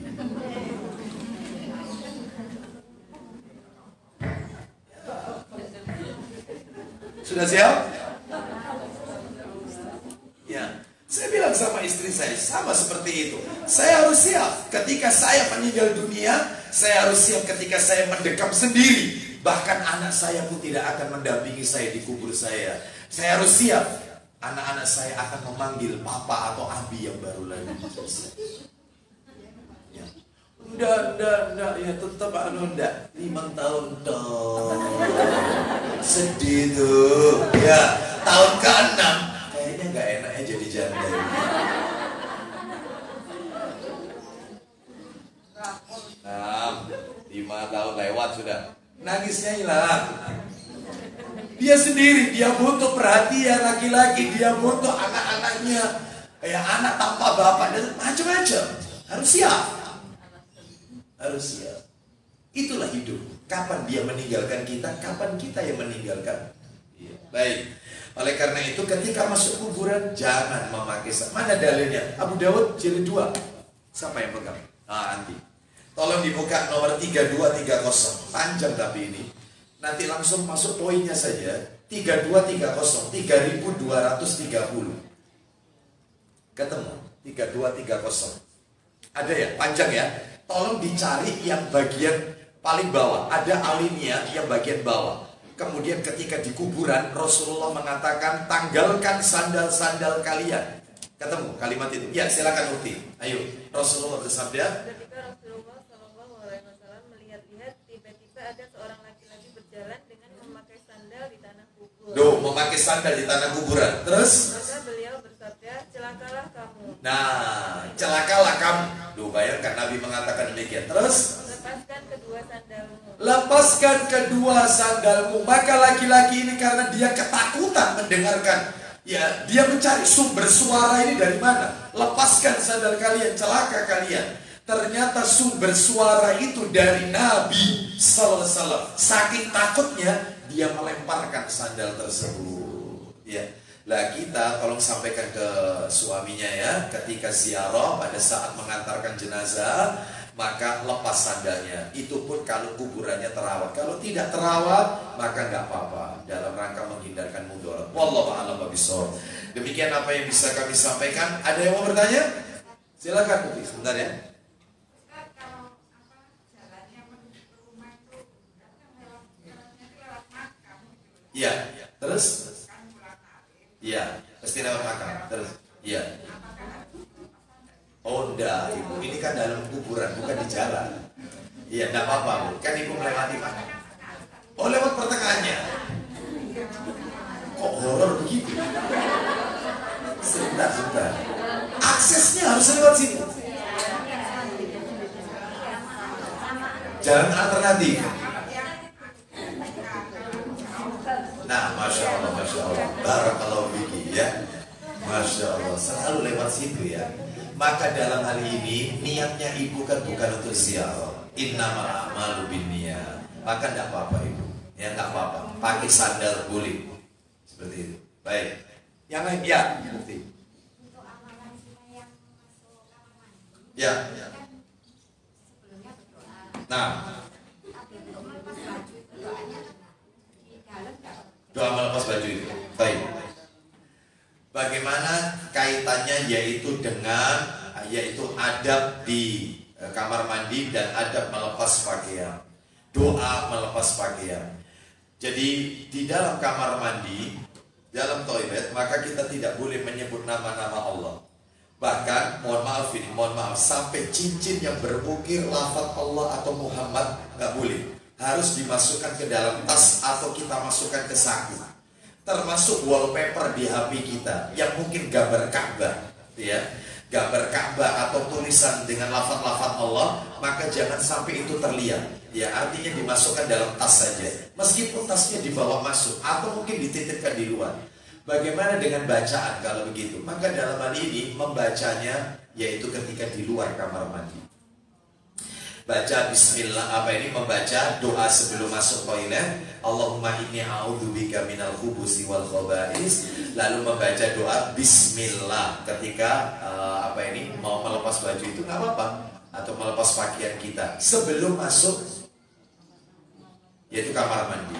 Sudah siap? Ya, saya bilang sama istri saya, sama seperti itu. Saya harus siap ketika saya meninggal dunia. Saya harus siap ketika saya mendekam sendiri. Bahkan anak saya pun tidak akan mendampingi saya di kubur saya. Saya harus siap. Anak-anak saya akan memanggil papa atau abi yang baru lagi. Ya. Enggak, ya tetap enggak. 5 tahun dong. Sedih tuh. Ya, tahun ke-6 kayaknya nggak enak ya jadi janda. 5 tahun lewat sudah. Nangisnya hilang. Dia sendiri, dia butuh perhatian laki-laki, dia butuh anak-anaknya. Ya, anak tanpa bapak dan macam-macam. Harus siap. Harus siap. Itulah hidup. Kapan dia meninggalkan kita, kapan kita yang meninggalkan. Ya. Baik. Oleh karena itu ketika masuk kuburan jangan memakai. Mana dalilnya? Abu Dawud jilid 2. Siapa yang pegang? Nanti. Tolong dibuka nomor 3230. Panjang tapi ini. Nanti langsung masuk poinnya saja. 3230, 3230. Ketemu 3230. Ada ya? Panjang ya? Tolong dicari yang bagian paling bawah. Ada alinea yang bagian bawah. Kemudian ketika di kuburan Rasulullah mengatakan tanggalkan sandal-sandal kalian. Ketemu kalimat itu? Ya, silakan Ukti. Ayo, Rasulullah bersabda. Ketika Rasulullah SAW melihat-lihat, tiba-tiba ada seorang laki-laki berjalan dengan memakai sandal di tanah kubur. Memakai sandal di tanah kuburan. Terus? Maka beliau bersabda, celakalah kamu. Nah, celakalah kamu. Bayangkan Nabi mengatakan demikian. Terus? Lepaskan kedua sandalmu. Lepaskan kedua sandalmu. Maka laki-laki ini karena dia ketakutan mendengarkan. Ya, dia mencari sumber suara ini dari mana? Lepaskan sandal kalian, celaka kalian. Ternyata sumber suara itu dari Nabi sallallahu alaihi wasallam. Saking takutnya dia melemparkan sandal tersebut. Ya. Lah kita tolong sampaikan ke suaminya ya, ketika ziarah pada saat mengantarkan jenazah, maka lepas sandalnya. Itu pun kalau kuburannya terawat. Kalau tidak terawat, maka nggak apa-apa. Dalam rangka menghindarkan mudarat. Wallahu a'lam bishawab. Demikian apa yang bisa kami sampaikan. Ada yang mau bertanya? Silakan Putri, sebentar ya. Iya, terus? Iya, pasti lewat makam. Terus? Iya. Oh enggak, Ibu, ini kan dalam kuburan, bukan di jalan. Iya, enggak apa-apa, Bu. Kan Ibu melewati makam. Oh, lewat pertengahannya. Kok horor begitu? Sebentar. Aksesnya harus lewat sini. Jalan alternatif. Nah, Masya Allah. Barakallahu fiki ya. Masya Allah, selalu lewat situ ya. Maka dalam hal ini niatnya ibu kan bukan untuk ziarah. Innamal a'malu binniyat. Maka tidak apa-apa ibu. Ya tidak apa-apa. Pakai sandal boleh. Seperti itu. Baik. Yang lain ya. Seperti. Ya. Nah. Doa melepas baju itu. Baik. Bagaimana kaitannya yaitu dengan adab di kamar mandi dan adab melepas pakaian. Doa melepas pakaian. Jadi di dalam kamar mandi, dalam toilet, maka kita tidak boleh menyebut nama-nama Allah. Bahkan, mohon maaf, sampai cincin yang berukir lafaz Allah atau Muhammad nggak boleh. Harus dimasukkan ke dalam tas atau kita masukkan ke saku. Termasuk wallpaper di HP kita yang mungkin gambar Ka'bah, ya, gambar Ka'bah atau tulisan dengan lafaz-lafaz Allah, maka jangan sampai itu terlihat. Ya, artinya dimasukkan dalam tas saja. Meskipun tasnya dibawa masuk atau mungkin dititipkan di luar. Bagaimana dengan bacaan kalau begitu? Maka dalam hal ini membacanya yaitu ketika di luar kamar mandi. Baca bismillah, membaca doa sebelum masuk toilet. Allahumma inni a'udzubika minal khubusi wal khaba'is. Lalu membaca doa bismillah ketika mau melepas baju itu nggak apa-apa, atau melepas pakaian kita sebelum masuk yaitu kamar mandi.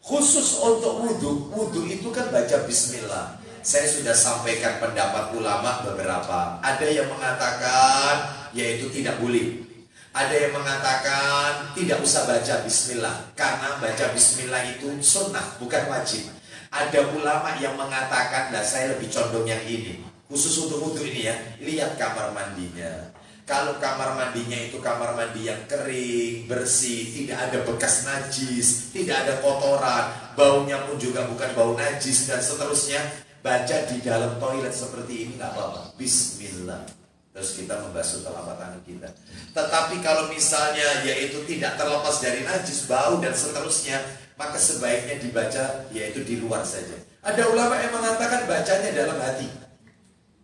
Khusus untuk wudhu itu kan baca bismillah. Saya sudah sampaikan pendapat ulama beberapa. Ada yang mengatakan yaitu tidak boleh. Ada yang mengatakan tidak usah baca bismillah, karena baca bismillah itu sunnah, bukan wajib. Ada ulama yang mengatakan, nah saya lebih condong yang ini. Khusus untuk wudhu ini ya, lihat kamar mandinya. Kalau kamar mandinya itu kamar mandi yang kering, bersih, tidak ada bekas najis, tidak ada kotoran, baunya pun juga bukan bau najis dan seterusnya, baca di dalam toilet seperti ini nggak apa-apa. Bismillah. Terus kita membasuh telapak tangan kita. Tetapi kalau misalnya yaitu tidak terlepas dari najis, bau dan seterusnya, maka sebaiknya dibaca yaitu di luar saja. Ada ulama yang mengatakan bacanya dalam hati.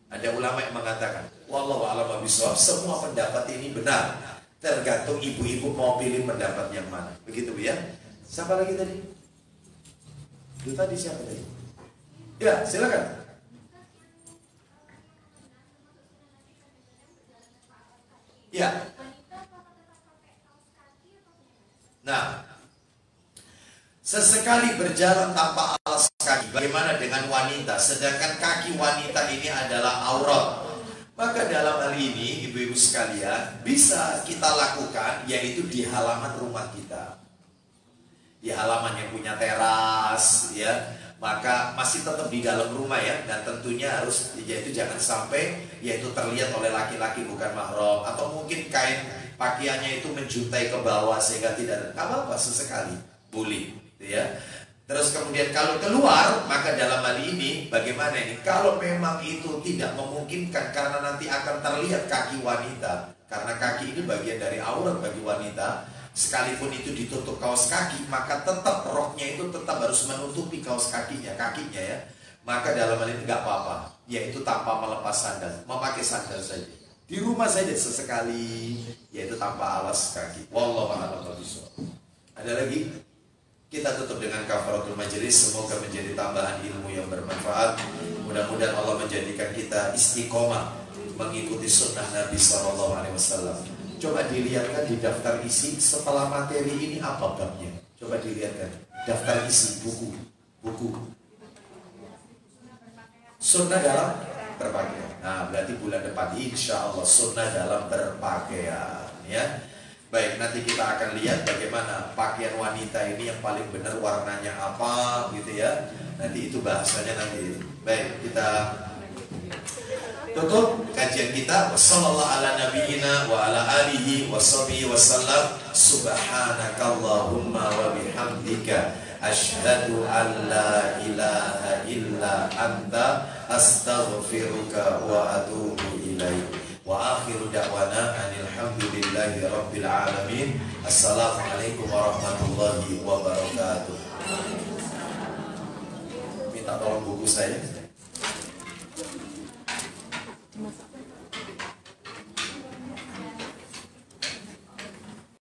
Ada ulama yang mengatakan, wallahu a'lam bishawab, semua pendapat ini benar. Tergantung ibu-ibu mau pilih pendapat yang mana. Begitu ya. Siapa lagi tadi? Itu tadi siapa tadi? Ya, silakan. Ya. Nah, sesekali berjalan tanpa alas kaki. Bagaimana dengan wanita? Sedangkan kaki wanita ini adalah aurat. Maka dalam hal ini, ibu-ibu sekalian, bisa kita lakukan yaitu di halaman rumah kita. Di halaman yang punya teras, ya. Maka masih tetap di dalam rumah ya, dan tentunya harus yaitu jangan sampai yaitu terlihat oleh laki-laki bukan mahram, atau mungkin kain pakaiannya itu menjuntai ke bawah sehingga tidak apa-apa, sesekali boleh, ya. Terus kemudian kalau keluar, maka dalam hal ini bagaimana ini? Kalau memang itu tidak memungkinkan karena nanti akan terlihat kaki wanita, karena kaki ini bagian dari aurat bagi wanita. Sekalipun itu ditutup kaos kaki, maka tetap roknya itu tetap harus menutupi kaos kakinya ya. Maka dalam hal ini nggak apa-apa, yaitu tanpa melepas sandal, memakai sandal saja. Di rumah saja sesekali, yaitu tanpa alas kaki. Wallahu a'lam bishawab. Ada lagi? Kita tutup dengan kafaratul majelis. Semoga menjadi tambahan ilmu yang bermanfaat. Mudah-mudahan Allah menjadikan kita istiqomah mengikuti sunnah Nabi SAW. Coba dilihatkan di daftar isi setelah materi ini apa babnya. Coba dilihatkan daftar isi buku. Sunnah dalam berpakaian. Nah, berarti bulan depan insya Allah sunnah dalam berpakaian, ya. Baik, nanti kita akan lihat bagaimana pakaian wanita ini yang paling benar warnanya apa, gitu ya. Nanti itu bahasanya nanti. Baik, kita tutup kajian kita. Wassallallahu ala nabiyyina wa ala alihi washabihi wasallam. Subhanakallahumma wa bihamdika asyhadu an la ilaha illa anta astaghfiruka wa atubu ilaik. Wa akhiru da'wana alhamdulillahi rabbil alamin. Assalamualaikum warahmatullahi wabarakatuh. Minta tolong buku saya.